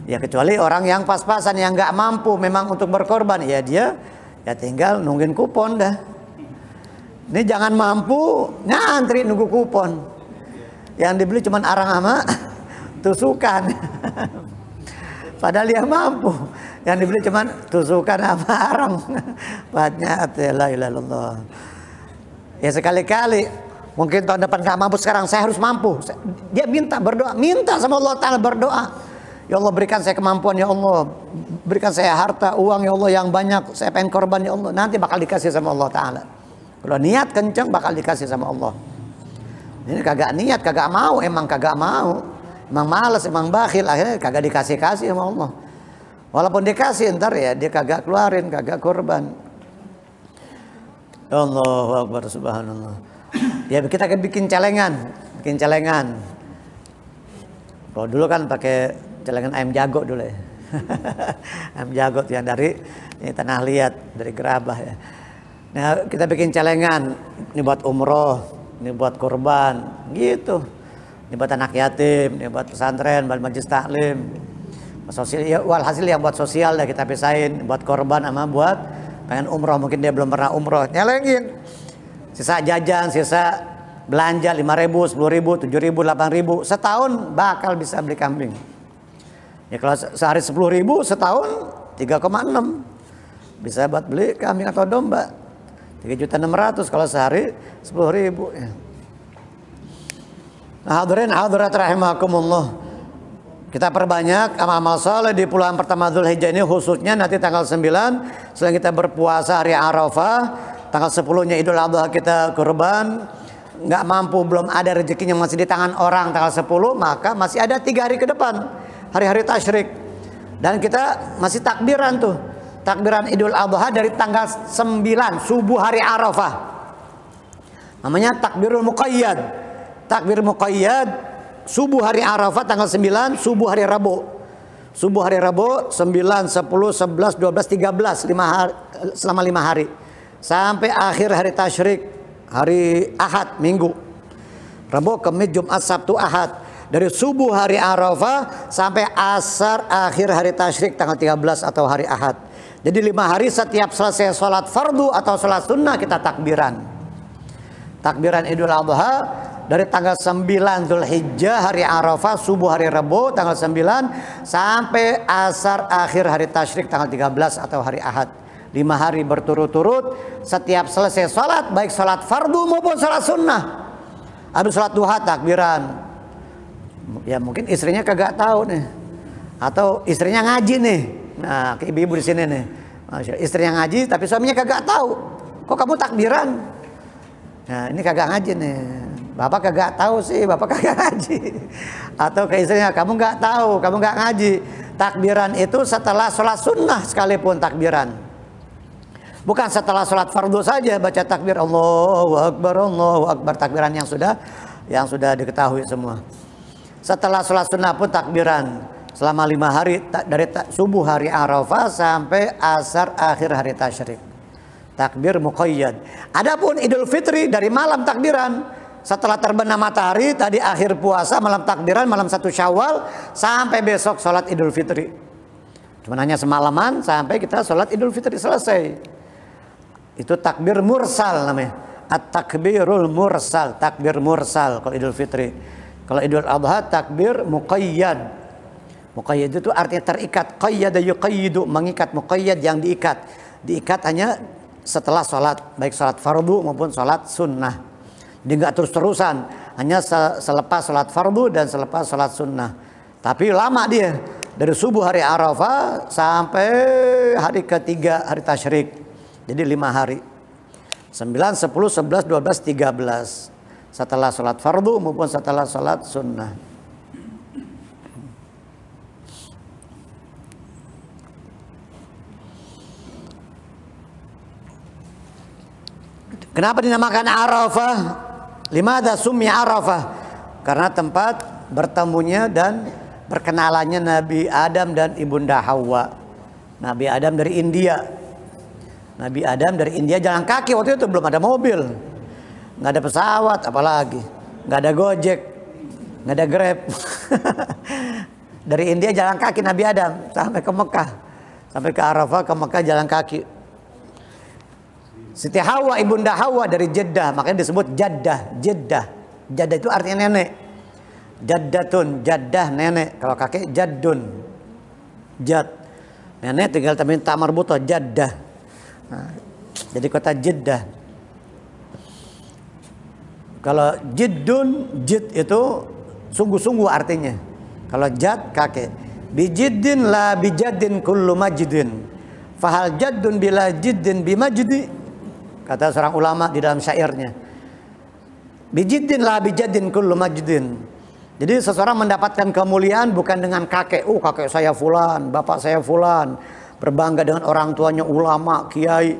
Ya kecuali orang yang pas-pasan, yang nggak mampu memang untuk berkorban, ya dia ya tinggal nungguin kupon dah. Ini jangan mampu ngantri nunggu kupon. Yang dibeli cuma arang sama tusukan. Padahal dia mampu. Yang dibeli cuma tusukan sama arang. Banyak la ilaha illallah. Ya sekali-kali. Mungkin tahun depan gak mampu, sekarang saya harus mampu. Dia minta berdoa, minta sama Allah Ta'ala, berdoa. Ya Allah berikan saya kemampuan, ya Allah. Berikan saya harta, uang, ya Allah yang banyak. Saya pengen korban, ya Allah. Nanti bakal dikasih sama Allah Ta'ala. Kalau niat kenceng bakal dikasih sama Allah. Ini kagak niat, kagak mau, emang kagak mau. Emang malas, emang bakhil, akhirnya kagak dikasih-kasih sama Allah. Walaupun dikasih ntar ya dia kagak keluarin, kagak korban. Allahu Akbar, subhanallah. Ya kita bikin celengan, Kalau dulu kan pakai celengan ayam jago dulu ya. Ayam jago yang dari ini tanah liat, dari gerabah ya. Nah kita bikin celengan, ini buat umroh, ini buat korban, gitu. Ini buat anak yatim, ini buat pesantren, buat majelis taklim. Sosial, ya, walhasil yang buat sosial dah kita pisahin, buat korban sama buat pengen umroh, mungkin dia belum pernah umroh, nyelengin. Sisa jajan, sisa belanja 5.000, 10.000, 7.000, 8.000 setahun bakal bisa beli kambing. Ya kalau sehari 10.000 setahun 3,6 bisa buat beli kambing atau domba. 3.600.000 kalau sehari 10.000 ya. Nah, hadirin hadirat rahimakumullah. Kita perbanyak amal-amal saleh di puluhan pertama Dzulhijjah ini, khususnya nanti tanggal 9 setelah kita berpuasa hari Arafah, tanggal 10-nya Idul Adha kita kurban. Nggak mampu, belum ada rezekinya, masih di tangan orang tanggal 10, maka masih ada 3 hari ke depan, hari-hari tasyrik. Dan kita masih takbiran tuh. Takbiran Idul Adha dari tanggal 9 subuh hari Arafah. Namanya takbirul muqayyad. Takbir muqayyad subuh hari Arafah tanggal 9 subuh hari Rabu. Subuh hari Rabu 9, 10, 11, 12, 13 selama 5 hari. Sampai akhir hari tasyrik, hari Ahad, Minggu. Rabu, Kamis, Jumat, Sabtu, Ahad. Dari subuh hari Arafah sampai asar akhir hari tasyrik tanggal 13 atau hari Ahad. Jadi 5 hari setiap selesai sholat fardu atau sholat sunnah kita takbiran. Takbiran Idul Adha dari tanggal 9 Dzulhijjah hari Arafah subuh hari Rabu tanggal 9 sampai asar akhir hari tasyrik tanggal 13 atau hari Ahad. 5 hari berturut-turut setiap selesai sholat, baik sholat fardu maupun sholat sunnah. Habis sholat duha takbiran. Ya mungkin istrinya kagak tahu nih, atau istrinya ngaji nih. Nah ibu-ibu di sini nih, istrinya ngaji tapi suaminya kagak tahu. Kok kamu takbiran? Nah ini kagak ngaji nih. Bapak kagak tahu sih, bapak kagak ngaji. Atau ke istrinya, kamu nggak tahu, kamu nggak ngaji. Takbiran itu setelah sholat sunnah sekalipun takbiran. Bukan setelah sholat fardu saja baca takbir Allahu Akbar, Allahu Akbar. Takbiran yang sudah yang sudah diketahui semua. Setelah sholat sunnah pun takbiran selama 5 hari, dari subuh hari Arafah sampai asar akhir hari tasyrik. Takbir muqayyad. Adapun Idul Fitri dari malam takbiran setelah terbenam matahari tadi akhir puasa, malam takbiran malam 1 Syawal sampai besok sholat Idul Fitri. Cuma hanya semalaman sampai kita sholat Idul Fitri selesai. Itu takbir mursal namanya. At-takbirul mursal, takbir mursal kalau Idul Fitri. Kalau Idul Adha takbir muqayyad. Muqayyad itu artinya terikat. Qayyada yuqayyidu, mengikat. Muqayyad yang diikat. Diikat hanya setelah sholat, baik sholat fardu maupun sholat sunnah. Jadi nggak terus-terusan, hanya selepas sholat fardu dan selepas sholat sunnah. Tapi lama dia, dari subuh hari Arafah sampai hari ketiga hari tasyrik. Jadi 5 hari. 9, 10, 11, 12, 13. Setelah sholat fardu maupun setelah sholat sunnah. Kenapa dinamakan Arafah? Limadha summiya Arafah? Karena tempat bertemunya dan berkenalannya Nabi Adam dan Ibunda Hawa. Nabi Adam dari India. Nabi Adam dari India jalan kaki, waktu itu belum ada mobil, nggak ada pesawat, apalagi nggak ada Gojek, nggak ada Grab. Dari India jalan kaki Nabi Adam sampai ke Mekah, sampai ke Arafah, ke Mekah jalan kaki. Siti Hawa, Ibunda Hawa dari Jeddah, makanya disebut Jaddah. Jeddah, Jaddah itu artinya nenek. Jaddatun, Jaddah nenek. Kalau kakek Jaddun, Jad. Nenek tinggal tambahin ta marbuthah, Jaddah. Nah, jadi kota Jeddah. Kalau Jiddun, Jid itu sungguh-sungguh artinya. Kalau Jad kakek. Bijiddin la bijaddin kullu majdin. Fahal jaddun bila jiddin bimajdi. Kata seorang ulama di dalam syairnya. Bijiddin la bijaddin kullu majdin. Jadi seseorang mendapatkan kemuliaan bukan dengan kakek. Kakek saya fulan, bapak saya fulan. Berbangga dengan orang tuanya ulama, kiai.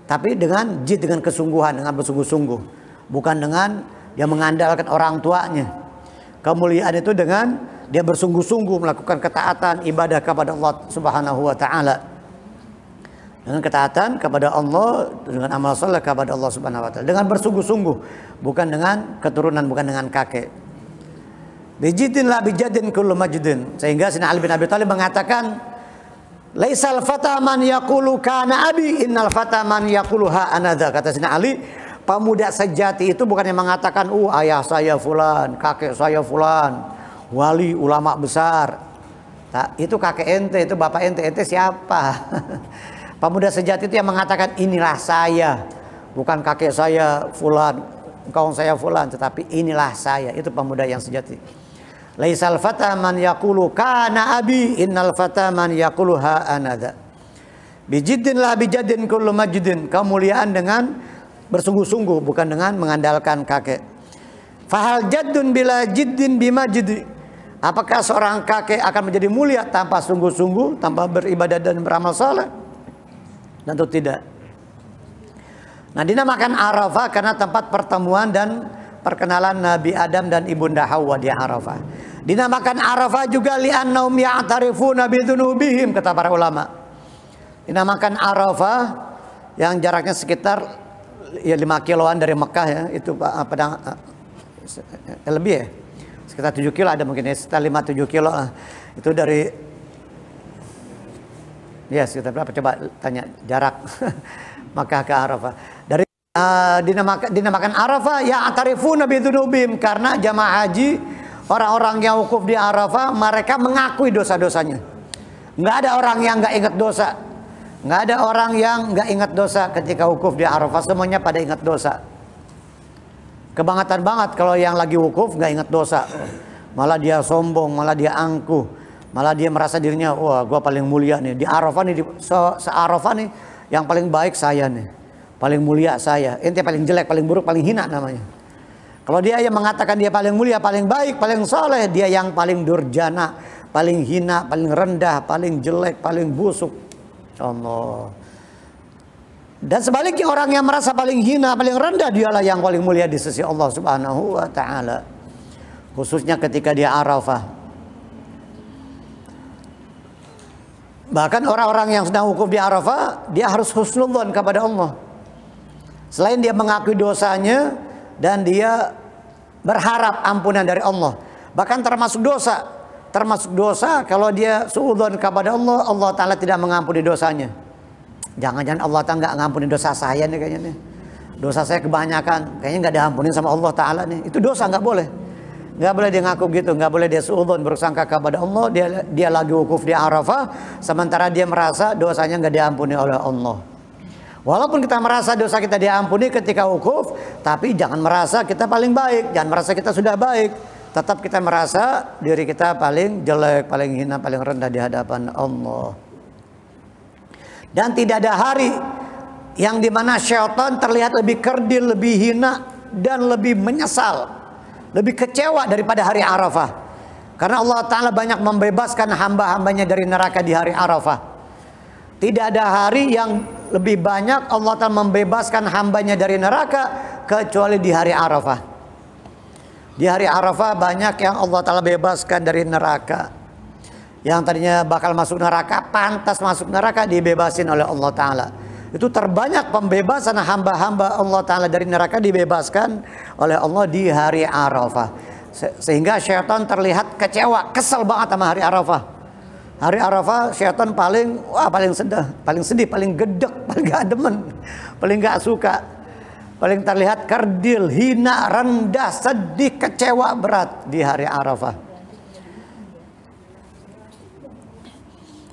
Tapi dengan jid, dengan kesungguhan, dengan bersungguh-sungguh. Bukan dengan dia mengandalkan orang tuanya. Kemuliaan itu dengan dia bersungguh-sungguh melakukan ketaatan ibadah kepada Allah Subhanahu wa taala. Dengan ketaatan kepada Allah, dengan amal saleh kepada Allah Subhanahu wa taala, dengan bersungguh-sungguh, bukan dengan keturunan, bukan dengan kakek. Bijidin la bijadin kullu majdin. Sehingga Sayyidina Ali bin Abi Thalib mengatakan, laisal fata man yaqulu kana abi, innal fata man yaqulu ha anadha. Kata Sayyidina Ali, pemuda sejati itu bukan yang mengatakan ayah saya fulan, kakek saya fulan, wali ulama besar. Itu kakek ente, itu bapak ente, ente siapa? Pemuda sejati itu yang mengatakan inilah saya, bukan kakek saya fulan, engkau saya fulan, tetapi inilah saya. Itu pemuda yang sejati. Laisal fata man yaqulu kana abi, innal fata man yaqulu ha anada. Bijiddin la bijadin kullu majdin. Kemuliaan dengan bersungguh-sungguh, bukan dengan mengandalkan kakek. Fahal jaddun bila jiddin bimajdi. Apakah seorang kakek akan menjadi mulia tanpa sungguh-sungguh, tanpa beribadah dan beramal saleh? Tentu tidak. Nah, dinamakan Arafah karena tempat pertemuan dan perkenalan Nabi Adam dan Ibunda Hawa di Arafah. Dinamakan Arafah juga li'annahum ya'tarifuna bidunubihim, kata para ulama. Dinamakan Arafah yang jaraknya sekitar 5 kiloan dari Mekah ya, itu padang lebih ya. Sekitar 7 kilo ada mungkin ya, sekitar 5-7 kilo lah. Itu dari ya sekitar berapa, coba tanya jarak Makkah ke Arafah. Dari dinamakan Arafah ya atarifuna bidunubihim, karena jamaah haji, orang-orang yang wukuf di Arafah, mereka mengakui dosa-dosanya. Nggak ada orang yang nggak ingat dosa. Nggak ada orang yang nggak ingat dosa ketika wukuf di Arafah. Semuanya pada ingat dosa. Kebangetan banget kalau yang lagi wukuf nggak ingat dosa. Malah dia sombong, malah dia angkuh. Malah dia merasa dirinya, wah gua paling mulia nih. Di Arafah nih, se-Arafah nih, yang paling baik saya nih. Paling mulia saya. Ente paling jelek, paling buruk, paling hina namanya. Kalau dia yang mengatakan dia paling mulia, paling baik, paling soleh, dia yang paling durjana, paling hina, paling rendah, paling jelek, paling busuk. Allah. Dan sebaliknya orang yang merasa paling hina, paling rendah, dialah yang paling mulia di sisi Allah Subhanahu wa taala. Khususnya ketika dia Arafah. Bahkan orang-orang yang sedang wukuf di Arafah, dia harus husnudzon kepada Allah. Selain dia mengakui dosanya dan dia berharap ampunan dari Allah. Bahkan termasuk dosa kalau dia suudzon kepada Allah, Allah taala tidak mengampuni dosanya. Jangan-jangan Allah Ta'ala nggak ngampuni dosa saya nih kayaknya nih. Dosa saya kebanyakan, kayaknya nggak diampunin sama Allah Ta'ala nih. Itu dosa, nggak boleh. Nggak boleh dia ngaku gitu, nggak boleh dia suudzon bersangka kepada Allah. Dia lagi wukuf di Arafah, sementara dia merasa dosanya nggak diampuni oleh Allah. Walaupun kita merasa dosa kita diampuni ketika wukuf, tapi jangan merasa kita paling baik, jangan merasa kita sudah baik. Tetap kita merasa diri kita paling jelek, paling hina, paling rendah di hadapan Allah. Dan tidak ada hari yang dimana syaitan terlihat lebih kerdil, lebih hina, dan lebih menyesal, lebih kecewa daripada hari Arafah. Karena Allah Ta'ala banyak membebaskan hamba-hambanya dari neraka di hari Arafah. Tidak ada hari yang lebih banyak Allah Ta'ala membebaskan hambanya dari neraka kecuali di hari Arafah. Di hari Arafah banyak yang Allah Ta'ala bebaskan dari neraka. Yang tadinya bakal masuk neraka, pantas masuk neraka, dibebasin oleh Allah Ta'ala. Itu terbanyak pembebasan hamba-hamba Allah Ta'ala dari neraka dibebaskan oleh Allah di hari Arafah. Sehingga syaitan terlihat kecewa, kesel banget sama hari Arafah. Hari Arafah syaitan paling sedih, paling gedek, paling gak demen, paling gak suka. Paling terlihat kerdil, hina, rendah, sedih, kecewa berat di hari Arafah.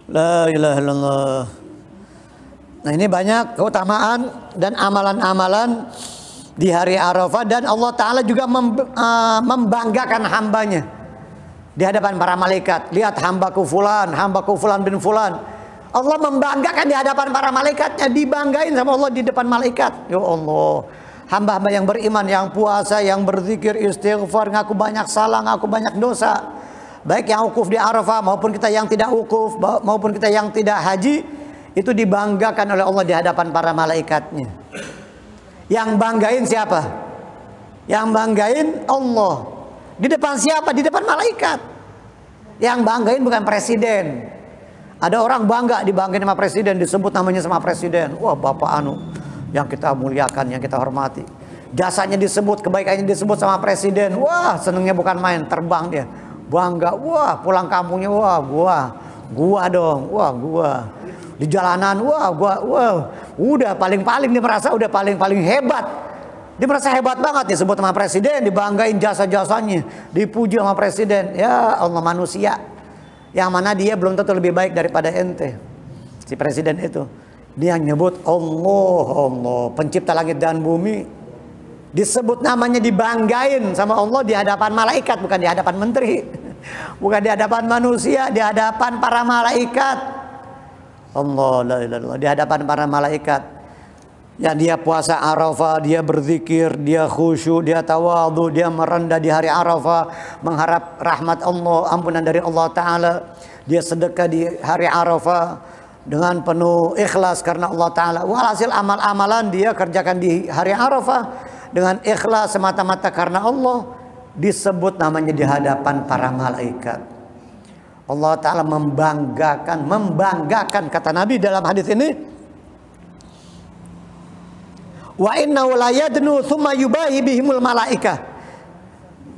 La ilaha illallah. Nah, ini banyak keutamaan dan amalan-amalan di hari Arafah, dan Allah Ta'ala juga membanggakan hambanya di hadapan para malaikat. Lihat hambaku fulan bin fulan. Allah membanggakan di hadapan para malaikatnya, dibanggain sama Allah di depan malaikat. Ya Allah, hamba-hamba yang beriman, yang puasa, yang berzikir, istighfar, ngaku banyak salah, ngaku banyak dosa. Baik yang wukuf di Arafah maupun kita yang tidak wukuf, maupun kita yang tidak haji, itu dibanggakan oleh Allah di hadapan para malaikatnya. Yang banggain siapa? Yang banggain Allah. Di depan siapa? Di depan malaikat. Yang banggain bukan presiden. Ada orang bangga dibanggain sama presiden, disebut namanya sama presiden. Wah, Bapak anu yang kita muliakan, yang kita hormati. Jasanya disebut, kebaikannya disebut sama presiden. Wah, senengnya bukan main, terbang dia. Bangga, wah, pulang kampungnya, wah, gua dong, wah, gua. Di jalanan, wah, udah paling-paling dia merasa udah paling-paling hebat. Dia merasa hebat banget disebut sama presiden, dibanggain jasa-jasanya, dipuji sama presiden. Ya Allah, manusia yang mana dia belum tentu lebih baik daripada ente. Si presiden itu, dia nyebut Allah, pencipta langit dan bumi. Disebut namanya, dibanggain sama Allah di hadapan malaikat, bukan di hadapan menteri, bukan di hadapan manusia, di hadapan para malaikat. Allah, la ilaha illallah, di hadapan para malaikat. Ya, dia puasa Arafah, dia berzikir, dia khusyuk, dia tawadhu, dia merendah di hari Arafah, mengharap rahmat Allah, ampunan dari Allah Ta'ala. Dia sedekah di hari Arafah dengan penuh ikhlas karena Allah Ta'ala. Walhasil amal-amalan dia kerjakan di hari Arafah dengan ikhlas semata-mata karena Allah, disebut namanya di hadapan para malaikat. Allah Ta'ala membanggakan kata Nabi dalam hadis ini, wa innahu la yadnu thumma yubahi bihimul malaikah.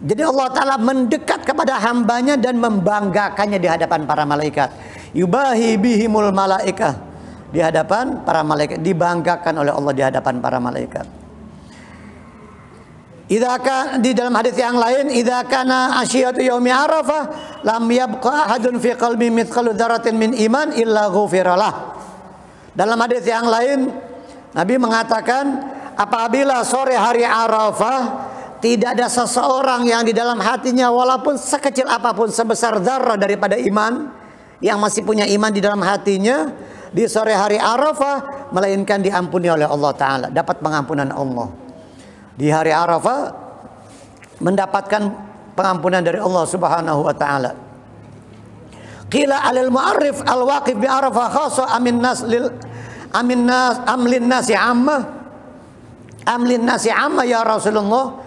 Jadi Allah Ta'ala mendekat kepada hambanya dan membanggakannya di hadapan para malaikat. Yubahi bihimul malaikah, di hadapan para malaikat, dibanggakan oleh Allah di hadapan para malaikat. Di dalam hadis yang lain, idza kana asyiyatu yaumi Arafah lam yabqa ahadun fi qalbi mithqalu dzarratin min iman illa ghufiralah. Dalam hadis yang lain Nabi mengatakan, apabila sore hari Arafah tidak ada seseorang yang di dalam hatinya walaupun sekecil apapun, sebesar zarrah daripada iman, yang masih punya iman di dalam hatinya di sore hari Arafah, melainkan diampuni oleh Allah Ta'ala, dapat pengampunan Allah. Di hari Arafah mendapatkan pengampunan dari Allah Subhanahu wa Ta'ala. Qila alal mu'arrif al-waqif bi Arafah khassa amin nas lil amlin nasi amma ya Rasulullah.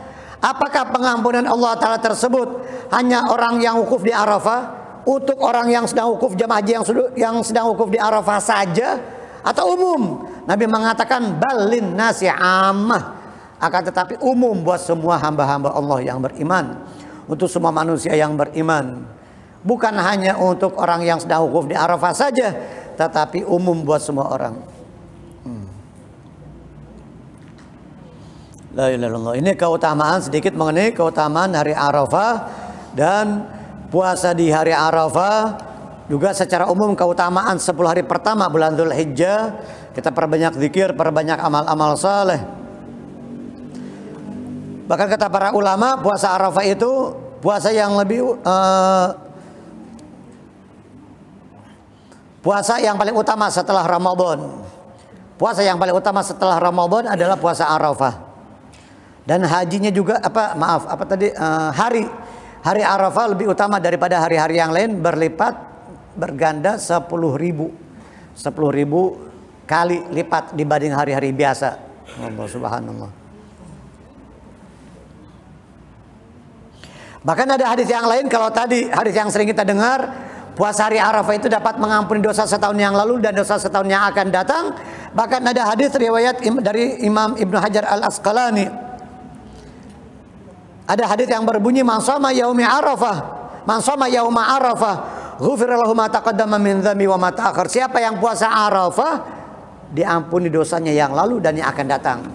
Apakah pengampunan Allah Ta'ala tersebut hanya orang yang wukuf di Arafah, untuk orang yang sedang wukuf jamaah haji yang sedang wukuf di Arafah saja, atau umum? Nabi mengatakan balin nasi ammah, akan tetapi umum buat semua hamba-hamba Allah yang beriman, untuk semua manusia yang beriman, bukan hanya untuk orang yang sedang wukuf di Arafah saja, tetapi umum buat semua orang. La ilaha illallah. Ini keutamaan, sedikit mengenai keutamaan hari Arafah dan puasa di hari Arafah. Juga secara umum keutamaan 10 hari pertama bulan Dzulhijjah. Kita perbanyak zikir, perbanyak amal-amal saleh. Bahkan kata para ulama, puasa Arafah itu puasa yang lebih puasa yang paling utama setelah Ramadan. Puasa yang paling utama setelah Ramadan adalah puasa Arafah. Dan hajinya juga hari Arafah lebih utama daripada hari-hari yang lain, berlipat berganda 10.000 kali lipat dibanding hari-hari biasa. Allah subhanallah. Bahkan ada hadis yang lain, kalau tadi hadis yang sering kita dengar, puasa hari Arafah itu dapat mengampuni dosa setahun yang lalu dan dosa setahun yang akan datang. Bahkan ada hadis riwayat dari Imam Ibnu Hajar Al-Asqalani. Ada hadis yang berbunyi, man shoma yauma Arafah, ghufira lahu ma taqaddama min dzambi wa ma ta'akhkhar. Siapa yang puasa Arafah, diampuni dosanya yang lalu dan yang akan datang.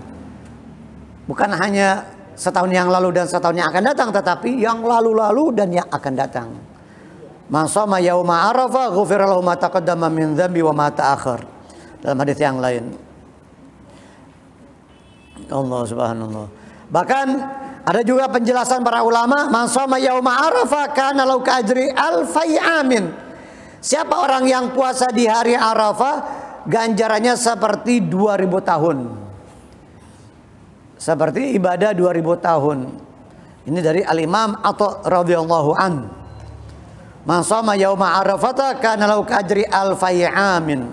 Bukan hanya setahun yang lalu dan setahun yang akan datang, tetapi yang lalu-lalu dan yang akan datang. Man shoma yauma Arafah, ghufira lahu ma taqaddama min dzambi wa ma ta'akhkhar. Dalam hadis yang lain. Allah subhanallah. Bahkan ada juga penjelasan para ulama, man shoma yauma Arafah kana lahu ajri alfai amin. Siapa orang yang puasa di hari Arafah, ganjarannya seperti 2000 tahun. Seperti ibadah 2000 tahun. Ini dari Al-Imam Atha radhiyallahu an. Man shoma yauma Arafah kana lahu ajri alfai amin.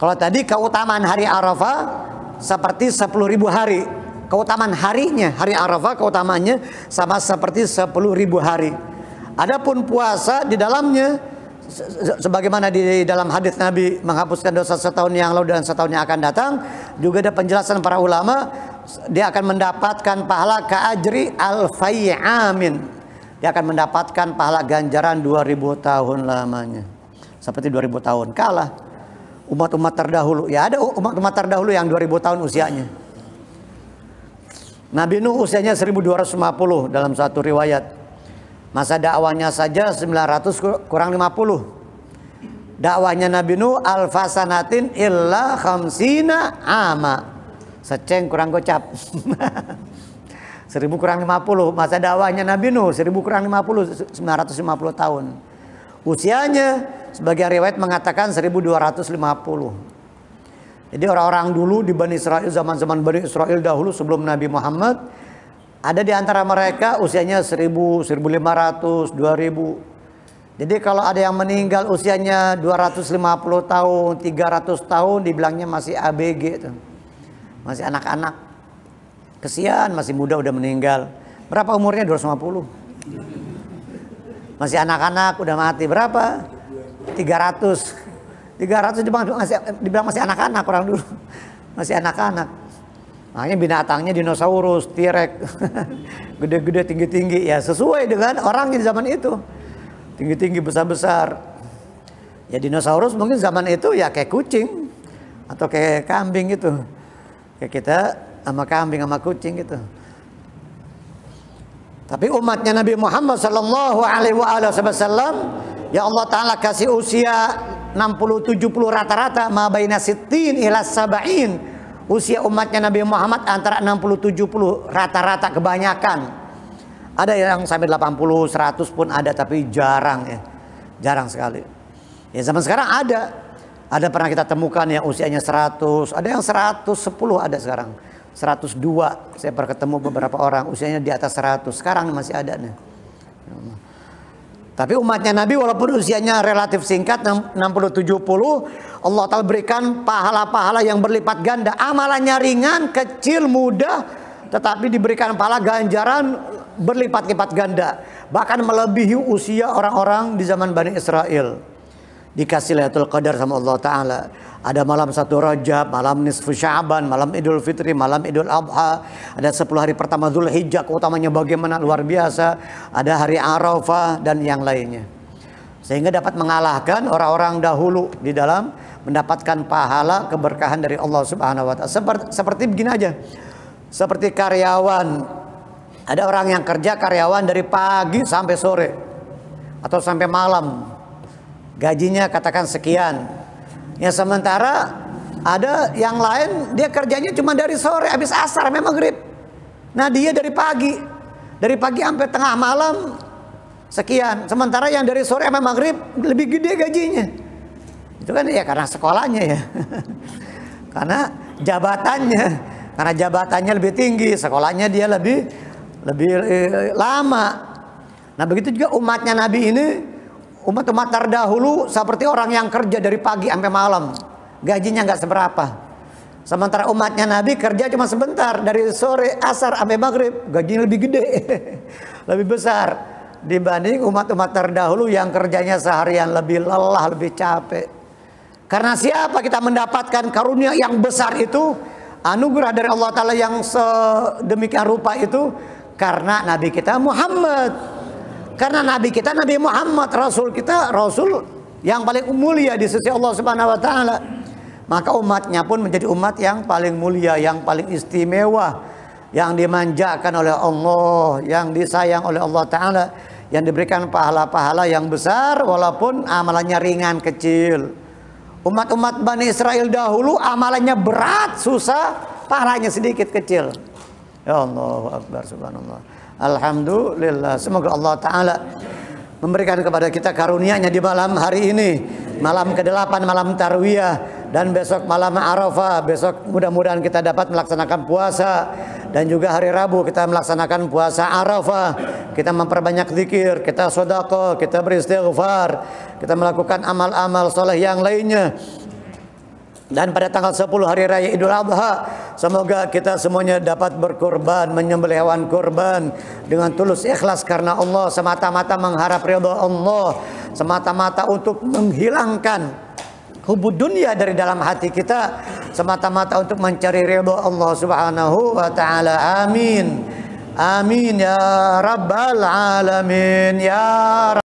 Kalau tadi keutamaan hari Arafah seperti 10.000 hari. Keutamaan harinya, hari Arafah keutamaannya sama seperti 10.000 hari. Adapun puasa di dalamnya, sebagaimana di dalam hadis Nabi menghapuskan dosa setahun yang lalu dan setahun yang akan datang, juga ada penjelasan para ulama, dia akan mendapatkan pahala ka'ajri alfai amin. Dia akan mendapatkan pahala ganjaran 2000 tahun lamanya. Seperti 2000 tahun. Kalah umat-umat terdahulu. Ya ada umat-umat terdahulu yang 2000 tahun usianya. Nabi Nuh usianya 1250 dalam satu riwayat. Masa dakwahnya saja 900 kurang 50. Dakwahnya Nabi Nuh alfasanatin illa khamsina ama. Seceng kurang gocap. 1000 kurang 50. Masa dakwahnya Nabi Nuh 1000 kurang 50, 950 tahun. Usianya sebagian riwayat mengatakan 1250. Jadi orang-orang dulu di Bani Israel, zaman-zaman Bani Israel dahulu sebelum Nabi Muhammad, ada di antara mereka usianya 1000, 1500, 2000. Jadi kalau ada yang meninggal usianya 250 tahun, 300 tahun, dibilangnya masih ABG tuh. Masih anak-anak. Kesian, masih muda udah meninggal. Berapa umurnya? 250. Masih anak-anak udah mati. Berapa? 300 dibilang masih anak-anak orang dulu. Masih anak-anak. Makanya binatangnya dinosaurus, T-Rex. Gede-gede, tinggi-tinggi. Ya sesuai dengan orang di zaman itu. Tinggi-tinggi, besar-besar. Ya dinosaurus mungkin zaman itu ya kayak kucing. Atau kayak kambing gitu. Kayak kita sama kambing sama kucing gitu. Tapi umatnya Nabi Muhammad sallallahu alaihi wasallam, ya Allah Ta'ala kasih usia 60-70 rata-rata, ma baina sittin ila sab'in. Usia umatnya Nabi Muhammad antara 60-70 rata-rata kebanyakan. Ada yang sampai 80, 100 pun ada, tapi jarang ya. Jarang sekali. Ya zaman sekarang ada. Ada pernah kita temukan yang usianya 100, ada yang 110 ada sekarang. 102, saya pernah ketemu beberapa orang usianya di atas 100. Sekarang masih ada nih. Tapi umatnya Nabi walaupun usianya relatif singkat 60-70, Allah Ta'ala berikan pahala-pahala yang berlipat ganda. Amalannya ringan, kecil, mudah, tetapi diberikan pahala ganjaran berlipat-lipat ganda. Bahkan melebihi usia orang-orang di zaman Bani Israel. Dikasih Lailatul Qadar sama Allah Ta'ala. Ada malam 1 Rajab, malam nisfu Sya'ban, malam Idul Fitri, malam Idul Adha. Ada 10 hari pertama Dzulhijjah, keutamanya bagaimana luar biasa. Ada hari Arafah dan yang lainnya. Sehingga dapat mengalahkan orang-orang dahulu di dalam mendapatkan pahala keberkahan dari Allah Subhanahu wa Ta'ala. Seperti begini aja. Seperti karyawan. Ada orang yang kerja karyawan dari pagi sampai sore atau sampai malam. Gajinya katakan sekian. Ya sementara ada yang lain dia kerjanya cuma dari sore habis asar sampai maghrib. Nah dia dari pagi sampai tengah malam sekian. Sementara yang dari sore sampai maghrib lebih gede gajinya. Itu kan ya karena sekolahnya ya. Karena jabatannya lebih tinggi, sekolahnya dia lebih lama. Nah begitu juga umatnya Nabi ini. Umat-umat terdahulu seperti orang yang kerja dari pagi sampai malam, gajinya nggak seberapa. Sementara umatnya Nabi kerja cuma sebentar, dari sore asar sampai maghrib, gajinya lebih gede, lebih besar dibanding umat-umat terdahulu yang kerjanya seharian lebih lelah, lebih capek. Karena siapa kita mendapatkan karunia yang besar itu, anugerah dari Allah Ta'ala yang sedemikian rupa itu, karena Nabi kita Muhammad. Karena Nabi kita Nabi Muhammad, Rasul kita Rasul yang paling mulia di sisi Allah Subhanahu wa Ta'ala. Maka umatnya pun menjadi umat yang paling mulia, yang paling istimewa, yang dimanjakan oleh Allah, yang disayang oleh Allah Ta'ala, yang diberikan pahala-pahala yang besar walaupun amalannya ringan kecil. Umat-umat Bani Israel dahulu amalannya berat, susah, pahalanya sedikit kecil. Ya Allah Akbar, subhanallah. Alhamdulillah, semoga Allah Ta'ala memberikan kepada kita karunia-Nya di malam hari ini, malam ke-8, malam Tarwiyah, dan besok malam Arafah. Besok mudah-mudahan kita dapat melaksanakan puasa, dan juga hari Rabu kita melaksanakan puasa Arafah. Kita memperbanyak zikir, kita sedekah, kita beristighfar, kita melakukan amal-amal soleh yang lainnya. Dan pada tanggal 10 hari raya Idul Adha, semoga kita semuanya dapat berkorban, menyembelih hewan kurban dengan tulus ikhlas karena Allah, semata-mata mengharap ridha Allah, semata-mata untuk menghilangkan hubud dunia dari dalam hati kita, semata-mata untuk mencari ridha Allah Subhanahu wa Ta'ala. Amin. Amin ya rabbal alamin ya